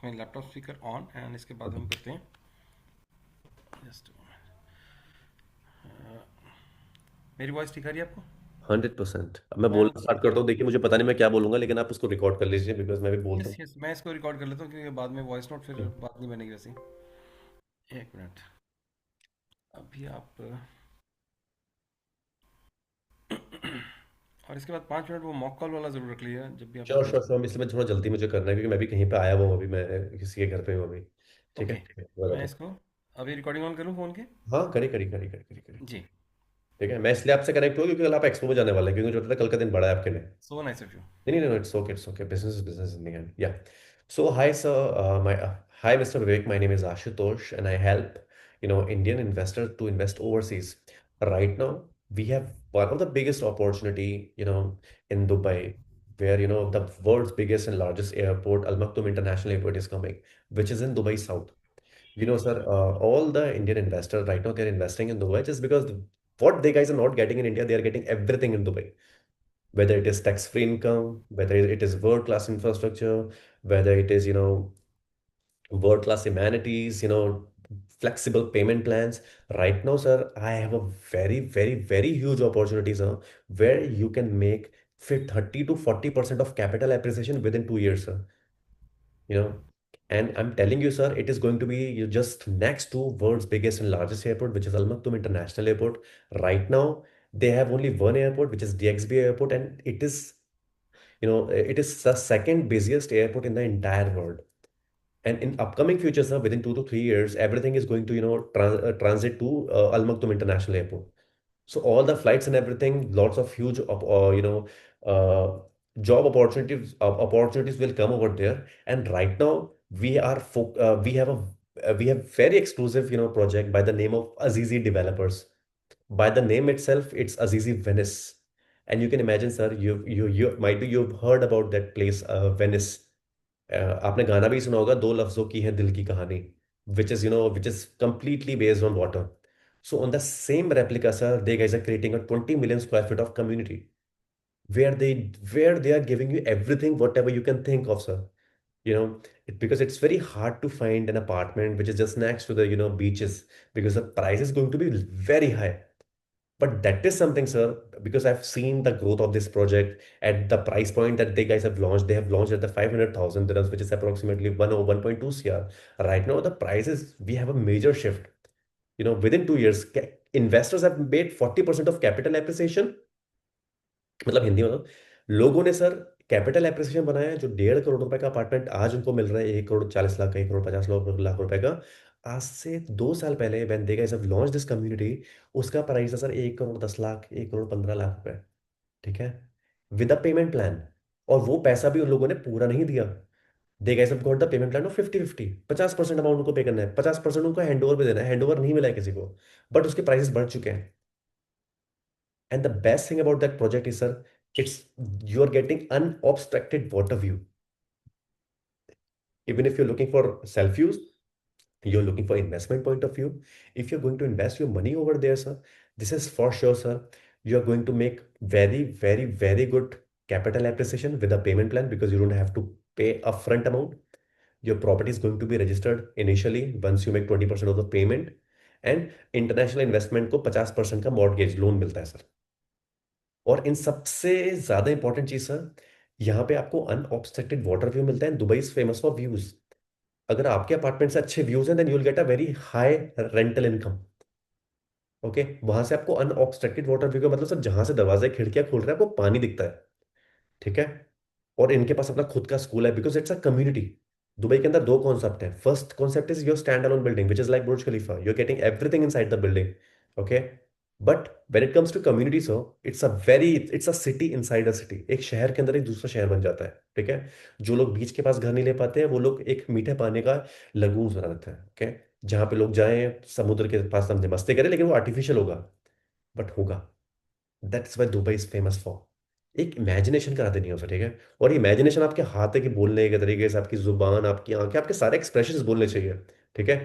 my laptop speaker on, and इसके बाद ओके। हम करते हैं। जस्ट मेरी वॉइस ठीक आ रही है आपको? 100%। अब मैं मैं बोलना स्टार्ट करता हूँ, देखिए मुझे पता नहीं मैं क्या बोलूंगा, लेकिन आप उसको रिकॉर्ड कर लीजिए बिकॉज मैं भी बोलता यस हूँ। यस, मैं इसको रिकॉर्ड कर लेता हूँ क्योंकि बाद में वॉइस नोट फिर बात नहीं बनेगी वैसी। एक मिनट। अभी आप और इसके बाद 5 मिनट वो मॉक कॉल वाला ज़रूर रख लीजिए जब भी आप श्योर करें श्योर इसको। श्योर, इसलिए मैं थोड़ा जल्दी मुझे करना है क्योंकि मैं भी कहीं पे आया हुआ हूँ अभी, मैं किसी के घर पे हूँ अभी। ओके। ठीक है, बता मैं दो। इसको अभी रिकॉर्डिंग ऑन करूँ फ़ोन के? हाँ, करी करी करी करी करी करी। जी। ठीक है, मैं इसलिए आपसे कनेक्ट हुआ क्योंकि कल आप एक्सपो में जाने वाले हैं, क्योंकि मुझे पता था कल का दिन बड़ा है आपके लिए। So nice of you. No, no, no, it's okay. Business is business in the end. Yeah. So, hi, sir. Hi, Mr. Vivek. My name is Ashutosh, and I help Indian investors to invest overseas. Right now, we have one of the biggest opportunity, in Dubai, where the world's biggest and largest airport, Al Maktoum International Airport, is coming, which is in Dubai South. Sir, all the Indian investors right now they're investing in Dubai just because what they guys are not getting in India, they are getting everything in Dubai, whether it is tax-free income, whether it is world-class infrastructure, whether it is, world-class amenities, flexible payment plans. Right now, sir, I have a very, very, very huge opportunity, sir, where you can make 30 to 40% of capital appreciation within 2 years, sir. You know, and I'm telling you, sir, it is going to be just next to world's biggest and largest airport, which is Al Maktoum International Airport. Right now, they have only one airport, which is DXB Airport, and it is the second busiest airport in the entire world. And in upcoming future, sir, within 2 to 3 years, everything is going to, transit to Al Maktoum International Airport. So all the flights and everything, lots of huge, uh, job opportunities will come over there. And right now, we have very exclusive, project by the name of Azizi Developers. By the name itself, it's Azizi Venice. And you can imagine, sir, you might be you've heard about that place, Venice. आपने गाना भी सुना होगा, दो लफ्जों की है दिल की कहानी, which is completely based on water. So on the same replica, sir, they guys are creating a 20 million square feet of community where they are giving you everything, whatever you can think of, sir. Because it's very hard to find an apartment which is just next to the beaches, because the price is going to be very high. But that is something, sir, because I've seen the growth of this project at the price point that they guys have launched. They have launched at the 500,000 dirhams, which is approximately 1 or 1.2 CR. Right now, the prices, we have a major shift. Within 2 years, investors have made 40% of capital appreciation. मतलब हिंदी में, लोगों ने sir capital appreciation बनाया है, जो 1.5 करोड़ रुपए का apartment आज उनको मिल रहा है 1 करोड़ 40 लाख का, 1 करोड़ 50 लाख रुपए का। आज से 2 साल पहले when they guys have launch this community, उसका प्राइस है सर 1 करोड़ 10 लाख, 1 करोड़ 15 लाख रुपए। ठीक है, विद अ पेमेंट प्लान। और वो पैसा भी उन लोगों ने पूरा नहीं दिया। They guys have got the payment plan of 50-50, 50% amount उनको पे करना है, 50% उनको हैंड ओवर भी देना है, हैंड ओवर नहीं मिला है किसी को, बट उसके प्राइसेस बढ़ चुके हैं। And the best thing about that project is, sir, it's you're getting unobstructed water view. Even if you're looking for self-use, you're looking for investment point of view. If you're going to invest your money over there, sir, this is for sure, sir. You're going to make very, very, very good capital appreciation with a payment plan because you don't have to pay upfront amount. Your property is going to be registered initially once you make 20% of the payment. And international investment को 50% का mortgage loan मिलता है sir. और इन सबसे ज्यादा important चीज sir, यहाँ पे आपको अनऑब्स्ट्रक्टेड वाटर व्यू मिलता है। Dubai is famous for views. अगर आपके अपार्टमेंट से अच्छे व्यूज हैं then you will get a very high rental income. Okay, वहां से आपको अनऑब्स्ट्रक्टेड वाटर व्यू का मतलब सर जहां से दरवाजे खिड़कियां खुल रहे हैं आपको पानी दिखता है। ठीक है। और इनके पास अपना खुद का स्कूल है because it's a community. Dubai के अंदर दो कॉन्सेप्ट हैं। First concept is your stand alone building which is like Burj Khalifa, you are getting everything inside the building. Okay. But when it comes to community so it's a city inside a city. एक शहर के अंदर एक दूसरा शहर बन जाता है। ठीक है। जो लोग बीच के पास घर नहीं ले पाते हैं वो लोग एक मीठे पानी का लगून बना देते हैं। ओके। जहाँ पे लोग जाएं समुद्र के पास समझे मस्ती करें, लेकिन वो आर्टिफिशियल होगा बट होगा। That's why Dubai is famous for एक इमेजिनेशन करा देनी है उसे। ठीक है। और इमेजिनेशन आपके हाथ है कि बोलने के तरीके से, आपकी जुबान, आपकी आंखें, आपके सारे एक्सप्रेशंस बोलने चाहिए। ठीक है।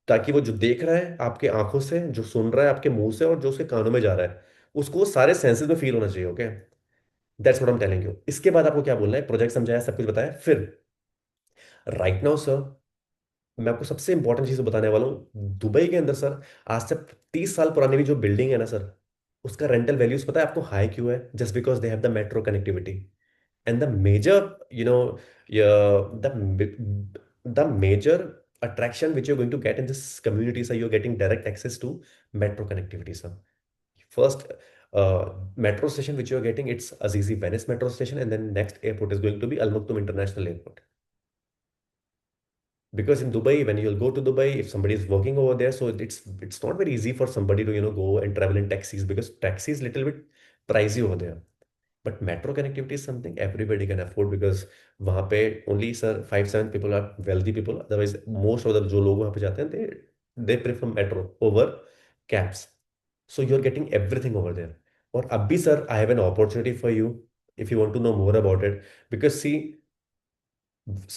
ताकि वो जो देख रहा है आपके आंखों से, जो सुन रहा है आपके मुंह से, और जो उसके कानों में जा रहा है उसको वो सारे सेंसेस में फील होना चाहिए। Okay. That's what I am telling you. इसके बाद आपको क्या बोलना है, प्रोजेक्ट समझाया, सब कुछ बताया, फिर राइट नाउ सर मैं आपको सबसे इंपॉर्टेंट चीज बताने वाला हूँ। दुबई के अंदर सर आज से 30 साल पुरानी भी जो बिल्डिंग है ना सर, उसका रेंटल वैल्यूज पता है आपको हाई क्यों है? Just because they have the metro connectivity. And the major you know the major attraction which you're going to get in this community, so you're getting direct access to metro connectivity, sir. First metro station which you're getting, it's Azizi Venice metro station, and then next airport is going to be Al Maktoum International Airport. Because in Dubai, when you'll go to Dubai, if somebody is working over there, so it's not very easy for somebody to go and travel in taxis because taxi is little bit pricey over there. But metro connectivity is something everybody can afford because वहाँ पे only sir 5-7 people are wealthy people. Otherwise, most of the जो लोग वहाँ पे जाते हैं they prefer metro over cabs. So you're getting everything over there. और अब भी sir, I have an opportunity for you if you want to know more about it. Because see,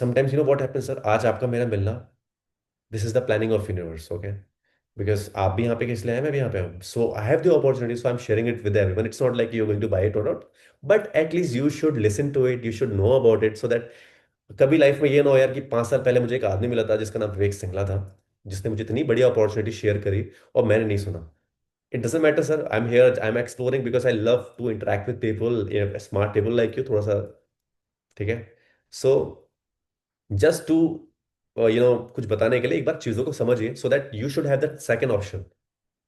sometimes you know what happens sir, आज आपका मेरा मिलना, this is the planning of universe. Okay. Because आप भी यहाँ पे किस लिए आए, मैं भी यहाँ पे हूँ, so I have the opportunity, so I am sharing it with everyone. It's not like you going to buy it और not, but at least you should listen to it, you should know about it, so that कभी life में ये ना हो यार कि 5 साल पहले मुझे एक आदमी मिला था जिसका नाम विवेक सिंगला था, जिसने मुझे इतनी बड़ी अपॉर्चुनिटी शेयर करी और मैंने नहीं सुना। It doesn't matter sir, I am here, I am exploring because I love to interact with people, smart people like you, थोड़ा सा। ठीक है। सो जस्ट टू कुछ बताने के लिए एक बार चीजों को समझिए, so that you should have that second option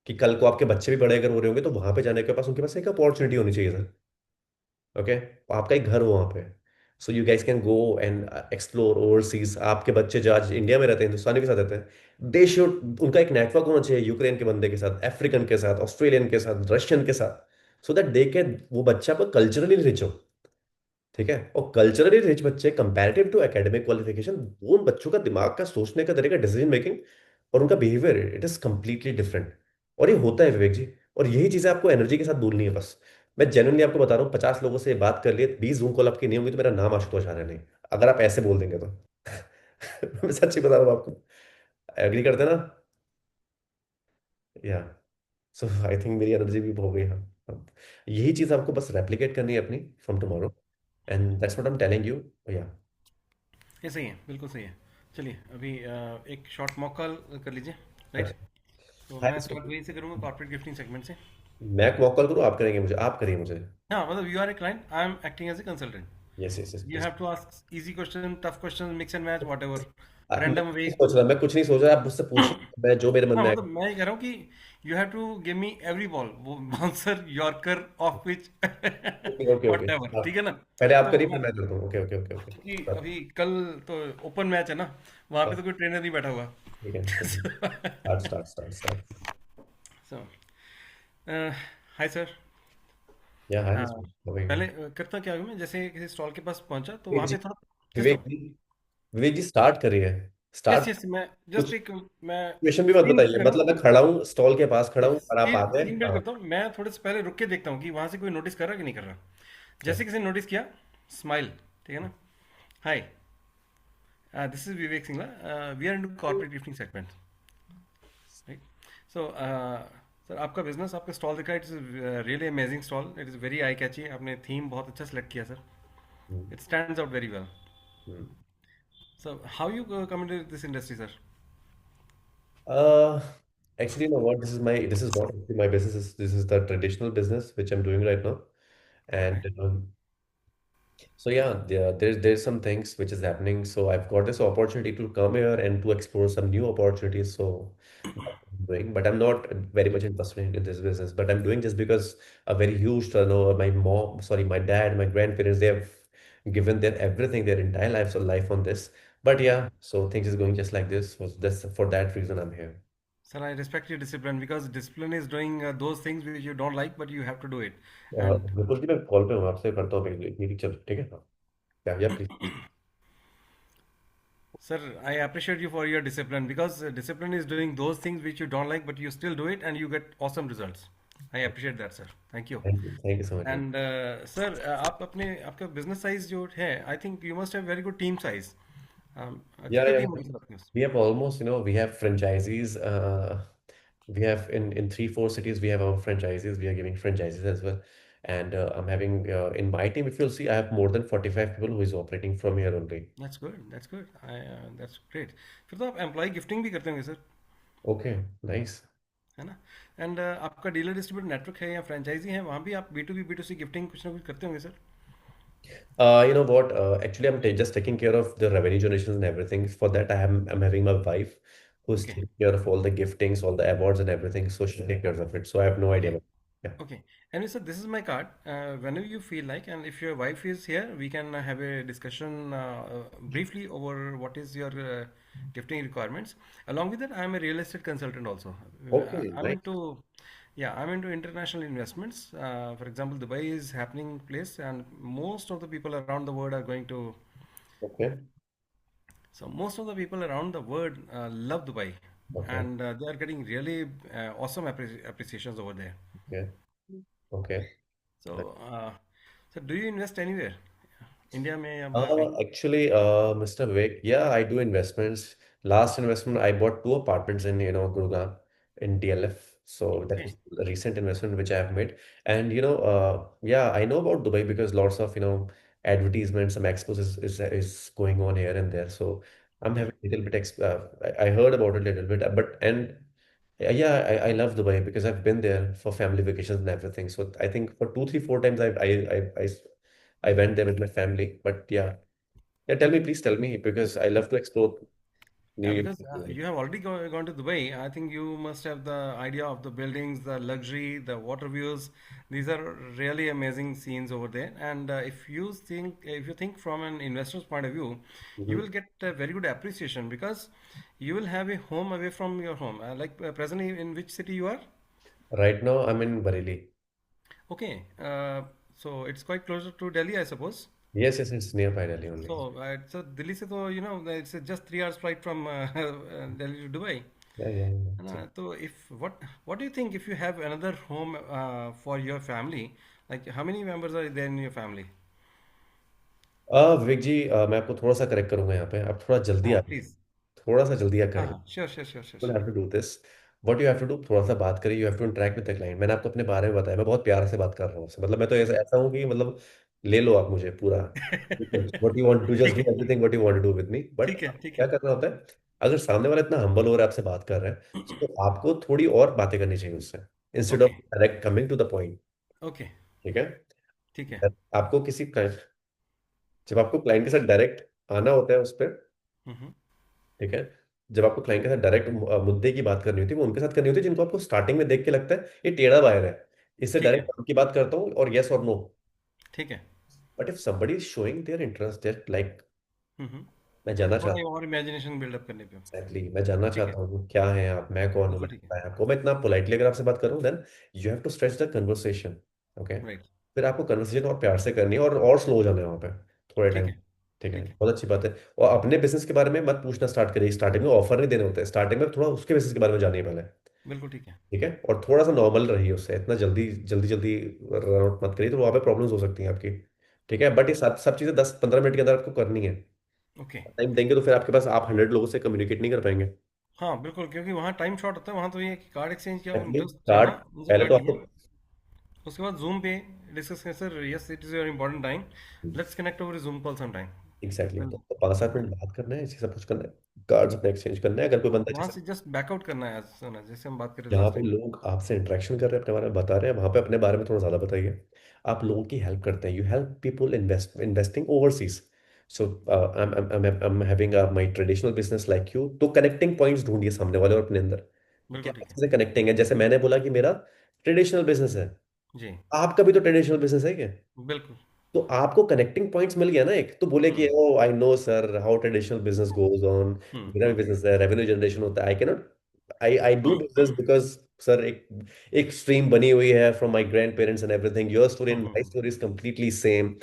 कि कल को आपके बच्चे भी बड़े अगर हो रहे होंगे तो वहां पे जाने के पास उनके पास एक अपॉर्चुनिटी होनी चाहिए सर। ओके। आपका एक घर हो वहां पे, so you guys can go and explore overseas. आपके बच्चे जो आज इंडिया में रहते हैं, हिंदुस्तानी के साथ रहते हैं, दे शुड, उनका एक नेटवर्क होना चाहिए यूक्रेन के बंदे के साथ, अफ्रीकन के साथ, ऑस्ट्रेलियन के साथ, रशियन के साथ, सो दैट दे कैन, वो बच्चा पर कल्चरली रिच हो। ठीक है। और कल्चरली रिच बच्चे कंपैरेटिव टू एकेडमिक क्वालिफिकेशन, वो उन बच्चों का दिमाग का सोचने का तरीका, डिसीजन मेकिंग और उनका behaviour, it is completely different. और ये होता है विवेक जी। और यही चीजें आपको एनर्जी के साथ बोलनी है बस। मैं जेन्युइनली आपको बता रहा हूँ, 50 लोगों से बात कर लिए, 20 जूम कॉल आपकी नहीं होंगी तो मेरा नाम आशुतोष आर्य नहीं, अगर आप ऐसे बोल देंगे तो। मैं सच्ची बता रहा हूँ आपको। एग्री करते हैं ना? या, सो आई थिंक मेरी एनर्जी भी हो गई। हाँ। अब यही चीज आपको बस रेप्लिकेट करनी है अपनी from tomorrow, and that's what I am telling you. या। ये सही है, बिल्कुल सही है। चलिए अभी एक शॉर्ट मॉक कॉल कर लीजिए। राइट। तो हाय मैं सर। स्टार्ट वहीं से करूँगा, कॉर्पोरेट गिफ्टिंग सेगमेंट से। मैं वॉक कॉल करूँ, आप करेंगे मुझे, आप करिए मुझे। हाँ, मतलब you are a client, I am acting as a consultant. Yes yes yes You please. have to ask easy question, tough question, mix and match, whatever. मैं Random कुछ way. नहीं सोच रहा, मैं कुछ नहीं सोच रहा, आप मुझसे पूछिए, मैं जो मेरे मन हाँ, में मतलब आएगा। मैं ये कह रहा हूँ कि you have to give me every ball, वो bouncer, yorker, of pitch, okay okay okay. whatever, ठीक है ना? पहले आप तो करिए फिर मैं, मैं करता हूँ। ओके ओके ओके ओके क्योंकि सर। अभी कल तो ओपन मैच है ना, वहाँ पे सर, तो कोई ट्रेनर नहीं बैठा हुआ। ठीक है start start start start. So, hi sir. या हाय हाँ, हो गई पहले करता क्या हूँ मैं, जैसे किसी स्टॉल के पास पहुंचा तो विवेक वहाँ जी। पे थोड़ा, जस्ट विवेक जी। विवेक जी स्टार्ट करिए। यस स्टार्ट यस, मैं जस्ट कुछ एक मैं सिचुएशन भी मत सीन बताइए, कर रहा मतलब हूँ। मैं खड़ा हूँ स्टॉल के पास खड़ा हूँ और आप आ सीन गए। सीन बिल्ड हाँ। करता हूँ, मैं थोड़े से पहले रुक के देखता हूँ कि वहां से कोई नोटिस कर रहा है कि नहीं कर रहा। अच्छा। जैसे किसी ने नोटिस किया, स्माइल, ठीक है ना। Hi, this is Vivek Singla, we are into corporate gifting segment, right. So sir, आपका बिजनेस, आपका स्टॉल दिखा, it's really amazing stall, it is very eye catchy, आपने थीम बहुत अच्छा सेलेक्ट किया sir, hmm, it stands out very well. Hmm. So how you come into this industry sir? Uh, Actually, you know what? This is not actually my business. This is the traditional business which I'm doing right now. Okay, And so yeah, there's some things which is happening. So I've got this opportunity to come here and to explore some new opportunities. So that's what I'm doing, but I'm not very much interested in this business. But I'm doing just because a very huge turnover. My mom, sorry, my dad, my grandparents, they have given their everything, their entire life on this. But yeah, so things is going just like this. So that's for that reason I'm here. sir, I respect your discipline because discipline is doing those things which you don't like, but you have to do it. And बिल्कुल जी, मैं call पे हूँ, आपसे करता हूँ meeting चल, ठीक है। हाँ, या please. sir, I appreciate you for your discipline because discipline is doing those things which you don't like, but you still do it and you get awesome results. I appreciate that, sir. Thank you. Thank you so much. And sir, आप अपने आपका business size जो है, I think you must have very good team size. Yeah, कितनी yeah. Team होगी sir अपने? We have almost, we have franchisees. We have in 3 4 cities we have our franchises. We are giving franchises as well, and I'm having in my team. If you'll see, I have more than 45 people who is operating from here only. That's good, that's good, that's great. फिर तो आप employ gifting भी करते होंगे sir, Okay, nice. है ना। And आपका dealer distributor network है या फ्रेंचाइजी है, वहाँ भी आप B to B B to C gifting कुछ ना कुछ करते होंगे sir? You know what? Actually, just taking care of the revenue generations and everything. For that, I'm having my wife who's okay, taking care of all the giftings, all the awards and everything. So she take care of it. So I have no idea. Okay, Yeah. okay. Anyway, sir, this is my card. Whenever you feel like, and if your wife is here, we can have a discussion briefly over what is your gifting requirements. Along with that, I am a real estate consultant also. Okay, I'm nice. into, yeah, I'm into international investments. For example, Dubai is happening place, and most of the people around the world are going to. Okay, So most of the people around the world love Dubai, okay, and they are getting really awesome appreciations over there. okay, okay. So, so do you invest anywhere? India में या बाहर कहीं? Actually, Mr. Vivek, yeah, I do investments. Last investment, I bought 2 apartments in, Gurugram in DLF. So that okay, was a recent investment which I have made. And, yeah, I know about Dubai because lots of, advertisements, some expos is going on here and there. So I'm okay, having a little bit, I heard about it a little bit, and yeah, I love Dubai because I've been there for family vacations and everything. So I think for 2 3 4 times I went there with my family. But yeah, yeah. Tell me, please tell me because I love to explore yeah, new because places. you have already gone to Dubai. I think you must have the idea of the buildings, the luxury, the water views. These are really amazing scenes over there. And if you think from an investor's point of view, you will Mhm. get a very good appreciation because you will have a home away from your home. Like presently, in which city you are? Right now, I'm in Bareilly. Okay, so it's quite closer to Delhi, I suppose. Yes, yes, it's nearby Delhi only. So Delhi से तो it's just 3 hours flight from Delhi to Dubai, Yeah, yeah, yeah. है ना? तो if what do you think if you have another home for your family, like how many members are there in your family? विवेक जी, मैं आपको थोड़ा सा correct करूंगा यहाँ पे, आप थोड़ा जल्दी हाँ आ गए। प्लीज, थोड़ा सा जल्दी आ हाँ करेक्ट। हाँ, sure sure sure sure You sure. have to do this. What you have to do, थोड़ा सा बात करिए, you have to interact with the client. मैंने आपको अपने बारे में बताया, मैं बहुत प्यार से बात कर रहा हूँ उससे, मतलब मैं तो ऐसा ओके, ऐसा हूँ कि मतलब ले लो आप मुझे पूरा। What you want to do, just ठीक do है, everything what you want to do with me. But ठीक है, ठीक क्या है। करना होता है, अगर सामने वाला इतना हम्बल हो रहा है आपसे बात कर रहा है, तो आपको थोड़ी और बातें करनी चाहिए उससे, instead okay, of direct coming to the point. Okay, ठीक है। ठीक है। आपको जब आपको क्लाइंट के साथ डायरेक्ट आना होता है उस पर, हम्म, ठीक है, जब आपको क्लाइंट के साथ डायरेक्ट मुद्दे की बात करनी होती है, वो उनके साथ करनी होती है जिनको आपको स्टार्टिंग में देख के लगता है ये टेढ़ा बायर है, इससे ठीक डायरेक्ट है, की बात करता हूँ और यस और नो। ठीक है। But if somebody is showing their interest that like हम्म, मैं जानना थोड़ा चाहता हूँ, और इमेजिनेशन बिल्डअप करने पे। एग्जैक्टली मैं जानना ठीक है, चाहता हूँ क्या है आप, मैं कौन हूँ, बिल्कुल मैंने ठीक है। बताया आपको, मैं इतना पोलाइटली अगर आपसे बात कर रहा हूँ, then you have to stretch the conversation. Okay. Right, फिर आपको कन्वर्सेशन और प्यार से करनी है और स्लो हो जाना है वहाँ पे थोड़े ठीक टाइम। है, ठीक है, ठीक है। बहुत अच्छी बात है। और अपने बिजनेस के बारे में मत पूछना स्टार्ट करिए, स्टार्टिंग में ऑफर नहीं देने होते हैं, स्टार्टिंग में थोड़ा उसके बिजनेस के बारे में जानिए पहले। बिल्कुल ठीक है। ठीक है, और थोड़ा सा नॉर्मल रहिए उससे, इतना जल्दी जल्दी जल्दी रन आउट मत करिए, तो वहाँ पे प्रॉब्लम्स हो सकती हैं आपकी। ठीक है, बट ये सब सब चीज़ें 10-15 मिनट के अंदर आपको करनी है। ओके। टाइम देंगे तो फिर आपके पास आप 100 लोगों से कम्युनिकेट नहीं कर पाएंगे। हाँ बिल्कुल, क्योंकि वहाँ टाइम शॉर्ट होता है, वहाँ तो ये है कि कार्ड एक्सचेंज किया, एक्चुअली जस्ट कार्ड, चढ़ा, मुझे पहले कार्ड तो लिया, आपको उसके बाद जूम पे डिस्कस करें, sir yes it is your important time, let's connect over Zoom call some time. Exactly well, तो 5-7 मिनट बात करना है, इसी सब कुछ करना है, कार्ड्स अपने एक्सचेंज करना है, अगर कोई हाँ बंदा वहाँ जैसे से जस्ट बैकआउट करना है, सुना जैसे हम बात कर रहे थे जहाँ लास्ट पे टाइम। लोग आपसे इंटरेक्शन कर रहे हैं, अपने बारे में बता रहे हैं, वहां पे अपने बारे में थोड़ा ज्यादा बताइए। आप लोगों की हेल्प करते हैं, you help people investing overseas. So I am having my traditional business like you, तो कनेक्टिंग पॉइंट्स ढूंढिए सामने वाले और अपने अंदर कि क्या बिल्कुल ठीक है। चीजें कनेक्टिंग है। जैसे मैंने बोला कि मेरा ट्रेडिशनल बिजनेस है, जी। आपका भी तो ट्रेडिशनल बिजनेस है क्या? बिल्कुल। तो आपको कनेक्टिंग पॉइंट्स मिल गया ना, एक तो बोले कि hmm. Oh I know sir how traditional business goes on, मेरा भी हम्म। बिजनेस है, रेवेन्यू जनरेशन होता है, I cannot, I do business because sir एक एक स्ट्रीम बनी हुई है from my grandparents and everything, your story and my story is completely same.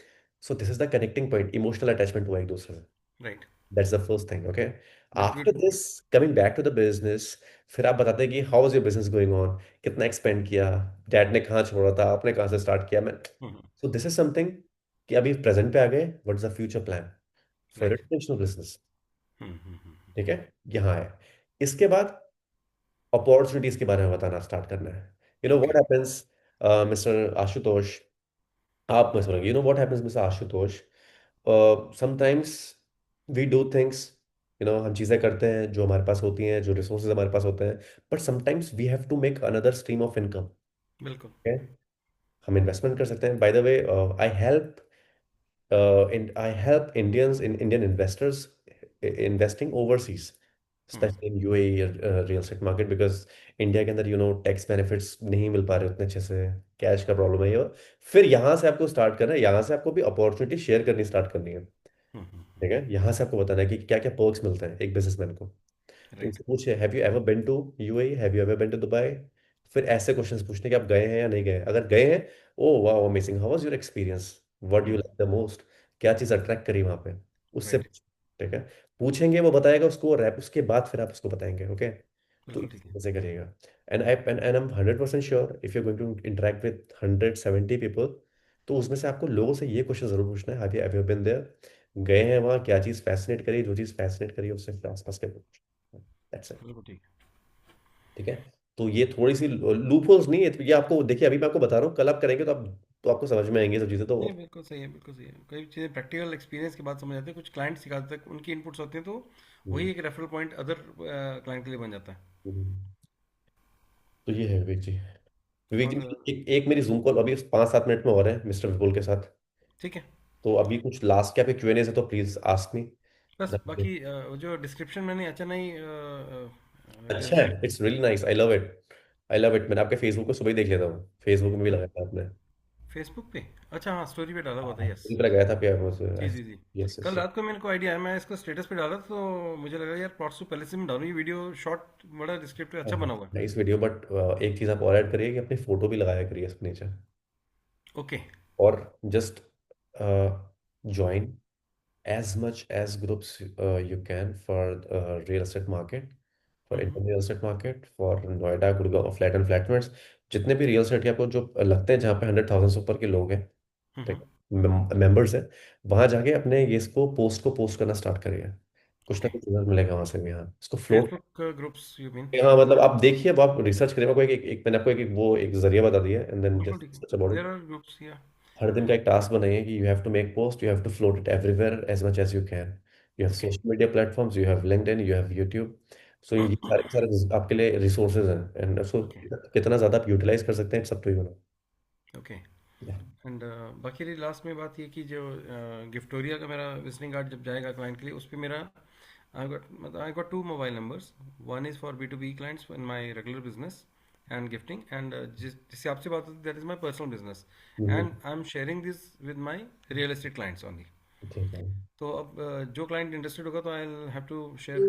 So this is the connecting point, emotional attachment हुआ एक दूसरे से। Right. That's the first thing, okay. That's after good. This, coming back to the business, फिर आप बताते हैं कि how is your business going on, कितना एक्सपेंड किया, डैड ने कहाँ छोड़ा था, आपने कहाँ से स्टार्ट किया, मैं। सो दिस इज समथिंग कि अभी प्रेजेंट पे आ गए, what is the future plan for your right. Traditional business. ठीक है, यहाँ है। इसके बाद अपॉर्चुनिटीज के बारे में बताना स्टार्ट करना है। You know okay. What happens, mister Ashutosh, आप मैं सुनेंगे, you know what happens mister Ashutosh, sometimes we do things, you know हम चीज़ें करते हैं जो हमारे पास होती हैं, जो रिसोर्सेज हमारे पास होते हैं, but sometimes we have to make another stream of income. बिल्कुल। हम इन्वेस्टमेंट कर सकते हैं, by the way I help I help Indians in Indian investors investing overseas, especially in UAE real estate market, because India के अंदर tax benefits नहीं मिल पा रहे उतने अच्छे से, कैश का प्रॉब्लम है ये। फिर यहाँ से आपको स्टार्ट करना है, यहाँ से आपको भी अपॉर्चुनिटी शेयर करनी स्टार्ट करनी है। ठीक है, यहाँ से आपको बताना है कि क्या क्या पर्क्स मिलते हैं एक बिजनेसमैन को। तो राइट। उनसे पूछे have you ever been to UAE, have you ever been to Dubai. फिर ऐसे क्वेश्चंस पूछने कि आप गए हैं या नहीं गए, अगर गए हैं, ओ वाह amazing, how was your experience, what do you like the most, क्या चीज़ अट्रैक्ट करी वहां पे, उससे राइट। पूछो। ठीक है, पूछेंगे, वो बताएगा उसको रैप, उसके बाद फिर आप उसको बताएंगे, ओके। तो बिल्कुल इस ठीक है। तरह से करिएगा। And I am 100% sure if you going to interact with 170 people, तो उसमें से आपको लोगों से ये क्वेश्चन जरूर पूछना है, हैव यू बीन देयर, गए हैं वहाँ, क्या चीज़ फैसिनेट करी, जो चीज़ फैसिनेट करी उससे फिर आसपास के पूछो। That's it। बिल्कुल ठीक। ठीक है, तो ये थोड़ी सी लूप होल्स नहीं है, तो ये आपको देखिए, अभी मैं आपको बता रहा हूँ, कल आप करेंगे तो आपको समझ में आएंगी ये सब चीज़ें तो। नहीं बिल्कुल सही है, बिल्कुल सही है, कई चीज़ें प्रैक्टिकल एक्सपीरियंस के बाद समझ आती है, कुछ क्लाइंट सिखाते तक उनकी इनपुट्स होते हैं, तो हम्म, वही एक रेफरल पॉइंट अदर क्लाइंट के लिए बन जाता है। हम्म। तो ये है विवेक जी। विवेक और जी, एक मेरी जूम कॉल अभी 5-7 मिनट में हो रहे हैं मिस्टर विपुल के साथ। ठीक है। तो अभी कुछ लास्ट क्या पे क्यूएनए है, तो प्लीज आस्क मी। बस बाकी जो डिस्क्रिप्शन मैंने अच्छा नहीं अच्छा है, it's really nice, I love it, I love it. मैंने आपके फेसबुक पे सुबह ही देख लिया था, फेसबुक में भी लगाया था आपने। फेसबुक पे, अच्छा हाँ स्टोरी पे डाला हुआ था, हाँ, यस। उसी पर गया था प्यार जी मुझसे। जी जी। यस कल यस। रात को मेरे को आइडिया है, मैं इसको स्टेटस पे डाला था, तो मुझे लगा यार प्लॉट्स तो पहले से मैं डालूँ, ये वीडियो शॉर्ट बड़ा डिस्क्रिप्टिव अच्छा बना हुआ है। नाइस वीडियो, बट एक चीज़ आप और ऐड करिए कि अपनी फोटो भी लगाया करिए इसके नीचे। ओके। और just join as much as groups you can for real estate market, for hmm. Indian real estate market, for Noida Gurgaon flat and flatments, जितने भी रियल एस्टेट के आपको जो लगते हैं जहाँ पे 100,000 से ऊपर के लोग हैं, हम्म। ठीक है, मेंबर्स हैं, वहाँ जाके अपने ये इसको पोस्ट करना स्टार्ट करिए। कुछ ना ओके। कुछ रिजल्ट मिलेगा वहाँ से भी, हाँ इसको float. Facebook groups you mean? हाँ मतलब आप देखिए, अब आप रिसर्च करिए, आपको मैंने आपको वो एक जरिया बता दिया, एंड देन बिल्कुल जस्ट ठीक है। Search about their it. Are groups या। हर दिन का एक टास्क बनाइए कि you have to make post, you have to float it everywhere as much as you can. You have okay. Social media platforms, you have LinkedIn, you have YouTube. So ये सारे सारे आपके लिए रिसोर्सेज हैं, and उसको okay. कितना ज़्यादा आप यूटिलाइज कर सकते हैं, सब तो ही बना। ओके। एंड बाकी रही लास्ट में बात ये कि जो गिफ्टोरिया का मेरा विजिटिंग कार्ड जब जाएगा क्लाइंट के लिए, उस पर मेरा I got two mobile numbers, one is for B2B clients in my regular business and gifting, and जिससे आपसे बात होती है that is my personal business, hmm, and I am sharing this with my real estate clients only. ठीक है। तो अब जो क्लाइंट इंटरेस्टेड होगा तो I have to share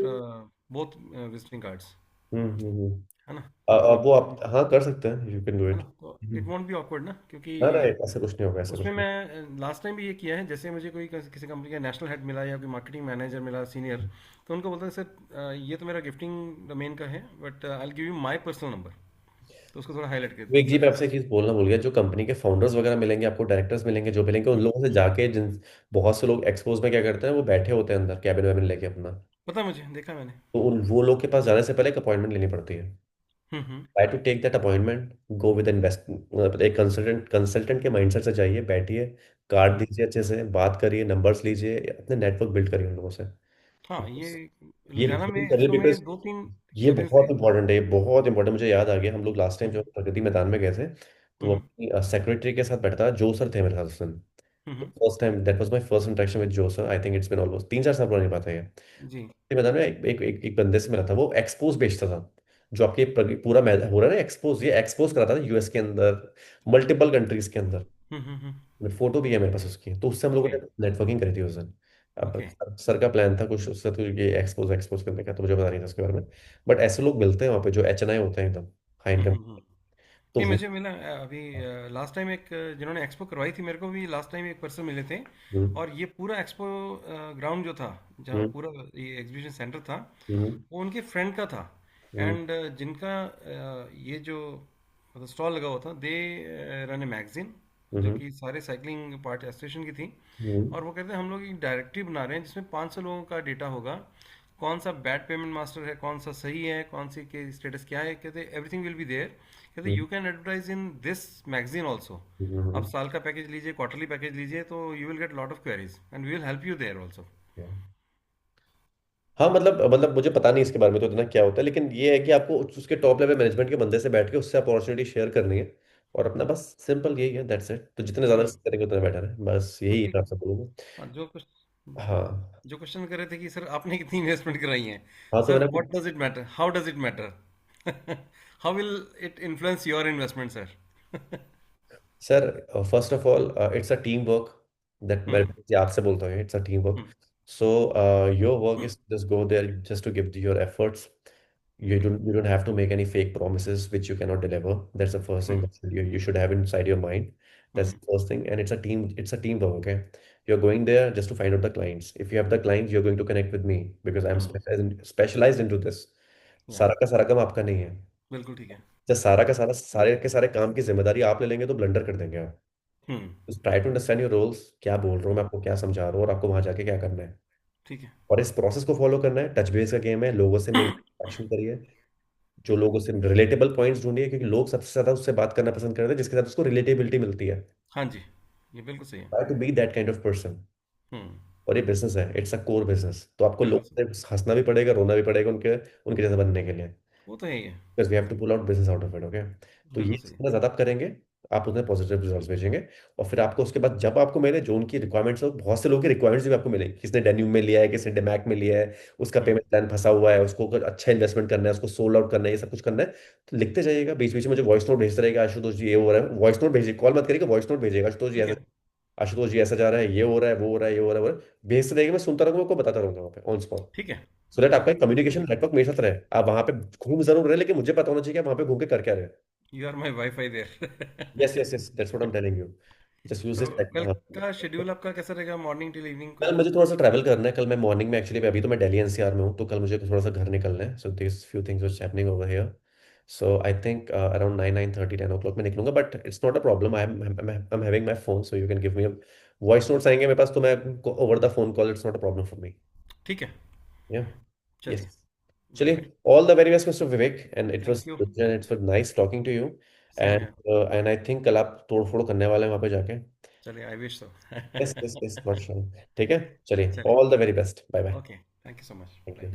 both visiting cards. Hmm, hmm, है ना? अब वो आप हाँ कर सकते हैं, यू कैन डू है इट। ना? तो इट वॉन्ट बी ऑकवर्ड ना, क्योंकि ना ना, ऐसा कुछ नहीं होगा, ऐसा उसमें कुछ नहीं। मैं लास्ट टाइम भी ये किया है, जैसे मुझे कोई किसी कंपनी का नेशनल हेड मिला या कोई मार्केटिंग मैनेजर मिला सीनियर, तो उनको बोलता है सर ये तो मेरा गिफ्टिंग डोमेन का है, but I give you my personal number, तो उसको थोड़ा हाईलाइट कर विक जी, सर मैं आपसे इस। एक चीज बोलना भूल गया, जो कंपनी के फाउंडर्स वगैरह मिलेंगे आपको, डायरेक्टर्स मिलेंगे, जो मिलेंगे उन लोगों से जाके, जिन बहुत से लोग एक्सपोज में क्या करते हैं, वो बैठे होते हैं अंदर कैबिन वैबिन लेके अपना, पता है मुझे, देखा मैंने। तो उन वो लोग के पास जाने से पहले एक अपॉइंटमेंट लेनी पड़ती है। Hmm. Try to take that appointment, go with invest, मतलब एक कंसल्टेंट कंसल्टेंट के माइंडसेट से जाइए, बैठिए, कार्ड हम्म। दीजिए अच्छे से, बात करिए, नंबर्स लीजिए, अपने नेटवर्क बिल्ड करिए उन लोगों से। हाँ, ये ये लुधियाना में जरूर करिए, एक्सपो बिकॉज में दो तीन ये कैबिन्स थे। बहुत इंपॉर्टेंट है, ये बहुत इंपॉर्टेंट। मुझे याद आ गया, हम लोग लास्ट टाइम जो हम्म। प्रगति मैदान में गए थे, तो वो हम्म। अपनी सेक्रेटरी के साथ बैठा था, जो सर थे मेरे साथ उस दिन। Hmm. First time, that was my first interaction with जो sir, I think it's been almost 3-4 साल पुरानी बात है ये। जी। प्रगति मैदान में एक बंदे से मिला था, वो एक्सपोज बेचता था, जो आपके पूरा मैदान हो रहा है ना एक्सपोज, ये एक्सपोज कराता था यूएस के अंदर, मल्टीपल कंट्रीज के अंदर। हम्म। फोटो भी है मेरे पास उसकी, तो उससे हम लोगों ओके। ने नेटवर्किंग करी थी उस दिन। अब ओके। सर का प्लान था कुछ उससे, तो ये एक्सपोज एक्सपोज करने का तो मुझे पता नहीं था उसके बारे में। बट ऐसे लोग मिलते हैं वहाँ पे जो एच एन आई होते हैं एकदम हाई इनकम, हम्म। तो नहीं, वो। मुझे मिला अभी लास्ट टाइम एक जिन्होंने एक्सपो करवाई थी, मेरे को भी लास्ट टाइम एक पर्सन मिले थे। हम्म। और ये पूरा एक्सपो ग्राउंड जो था, जहाँ हम्म। पूरा ये एग्जीबिशन सेंटर था, हम्म। वो उनके फ्रेंड का था। हम्म। एंड जिनका ये जो मतलब स्टॉल लगा हुआ था, दे रन ए मैगजीन जो हम्म। कि सारे साइकिलिंग पार्ट एसोसिएशन की थी। हम्म। और वो कहते हैं हम लोग एक डायरेक्टरी बना रहे हैं जिसमें 500 लोगों का डेटा होगा, कौन सा बैड पेमेंट मास्टर है, कौन सा सही है, कौन सी के स्टेटस क्या है, कहते एवरीथिंग विल बी देयर। कहते hmm. You can advertise in this magazine also. आप हम्म। साल का पैकेज लीजिए, क्वार्टरली पैकेज लीजिए, तो you will get lot of queries and we will help you there also. हाँ, मतलब मुझे पता नहीं इसके बारे में तो इतना क्या होता है, लेकिन ये है कि आपको उसके टॉप लेवल मैनेजमेंट के बंदे से बैठ के उससे अपॉर्चुनिटी शेयर करनी है, और अपना बस सिंपल यही है, दैट्स इट। तो जितने ज्यादा हम्म। करेंगे उतना बेटर है, बस तो यही है, ठीक मैं है। आपसे बोलूँगा। हाँ, हाँ। जो क्वेश्चन कर रहे थे कि सर आपने कितनी इन्वेस्टमेंट कराई है, हाँ, तो सर मैंने what does it matter, how does it matter, how will it influence your investment sir? Sir, first of all it's a team work, that मैं हम्म। ये आपसे बोलता हूँ, it's a team work. Hmm. So your work is just go there just to give your efforts, you don't have to make any fake promises which you cannot deliver. That's the first thing hmm. that you should have inside your mind. That's hmm. the first thing, and it's a team work, okay? You're going there just to find out the clients. If you have the clients, you're going to connect with me because I'm hmm. specialized into this. या, सारा का सारा काम आपका नहीं है। बिल्कुल ठीक है। जब सारा का सारा सारे के सारे काम की जिम्मेदारी आप ले लेंगे तो ब्लंडर कर देंगे आप। Hmm. Try to understand your roles, क्या बोल रहा हूँ मैं आपको, क्या समझा रहा हूँ, और आपको वहां जाके क्या करना है, ठीक है। और इस प्रोसेस को फॉलो करना है। टच बेस का गेम है, लोगों से मेन इंटरेक्शन करिए, जो लोगों से रिलेटेबल पॉइंट्स ढूंढिए, क्योंकि लोग सबसे ज्यादा उससे बात करना पसंद करते हैं जिसके साथ उसको रिलेटेबिलिटी मिलती है। हाँ जी, ये बिल्कुल सही है। Try to be that kind of person. Hmm. और ये बिजनेस है, इट्स अ कोर बिजनेस, तो आपको बिल्कुल सही। लोगों से हंसना भी पड़ेगा, रोना भी पड़ेगा उनके उनके जैसे बनने के लिए, वो तो है ही है। Because we have to pull out business out of it, okay? तो ये बिल्कुल सही है। जितना ज्यादा आप करेंगे, आप उतने पॉजिटिव रिजल्ट्स भेजेंगे। और फिर आपको उसके बाद जब आपको मिले जो उनकी रिक्वायरमेंट्स हो, बहुत से लोगों की रिक्वायरमेंट्स भी आपको मिलेंगी, किसने डेन्यूम में लिया है, किसने डेमैक में लिया है, उसका हम्म। पेमेंट प्लान फंसा हुआ है, उसको कुछ अच्छा इन्वेस्टमेंट करना है, उसको सोल्ड आउट करना है, ये सब कुछ करना है। तो लिखते जाइएगा, बीच बीच में मुझे वॉइस नोट भेजते रहेगा, आशुतोष जी ये हो रहा है, वॉइस नोट भेजिए, कॉल मत करिएगा, वॉइस नोट भेजिएगा, ठीक है। आशुतोष जी ऐसा जा रहा है, ये हो रहा है, वो हो रहा है, ये हो रहा है, वो हो रहा है। भेजते रहेगा, मैं सुनता रहूंगा, आपको बताता रहूंगा वहाँ पे ऑन स्पॉट, ठीक है। So that okay. आपका कम्युनिकेशन नेटवर्क मेरे साथ रहे। आप वहां पे घूम जरूर रहे, लेकिन मुझे पता होना चाहिए कि आप वहां पे घूम के कर क्या रहे हैं। You are my wifi there. Yes yes yes, that's what I am telling you, just use to this call technique. का शेड्यूल आपका कैसा रहेगा, मॉर्निंग टिल इवनिंग कल कोई? मुझे थोड़ा सा ट्रैवल करना है, कल मैं मॉर्निंग में एक्चुअली, अभी तो मैं दिल्ली एनसीआर में हूँ, तो कल मुझे थोड़ा सा घर निकलना है, so this few things what's happening over here. So I think around 9, 9:30, 10 o'clock में निकलूंगा, but it's not a problem, I am having my phone, so you can give me voice notes आएंगे मेरे पास, तो मैं over the phone call, it's not a problem for me. ठीक है। Yeah. चलिए। यस। वेरी चलिए, good. All the very best mister Vivek, and thank you. It's nice talking to you. Same and है। एंड आई थिंक कल आप तोड़ फोड़ करने वाले हैं वहां पे जाके। चलिए, I wish so. Yes yes yes, not sure. ठीक है, चलिए, चलिए। All the very best, bye bye. Okay. Thank you so much. Thank bye. You.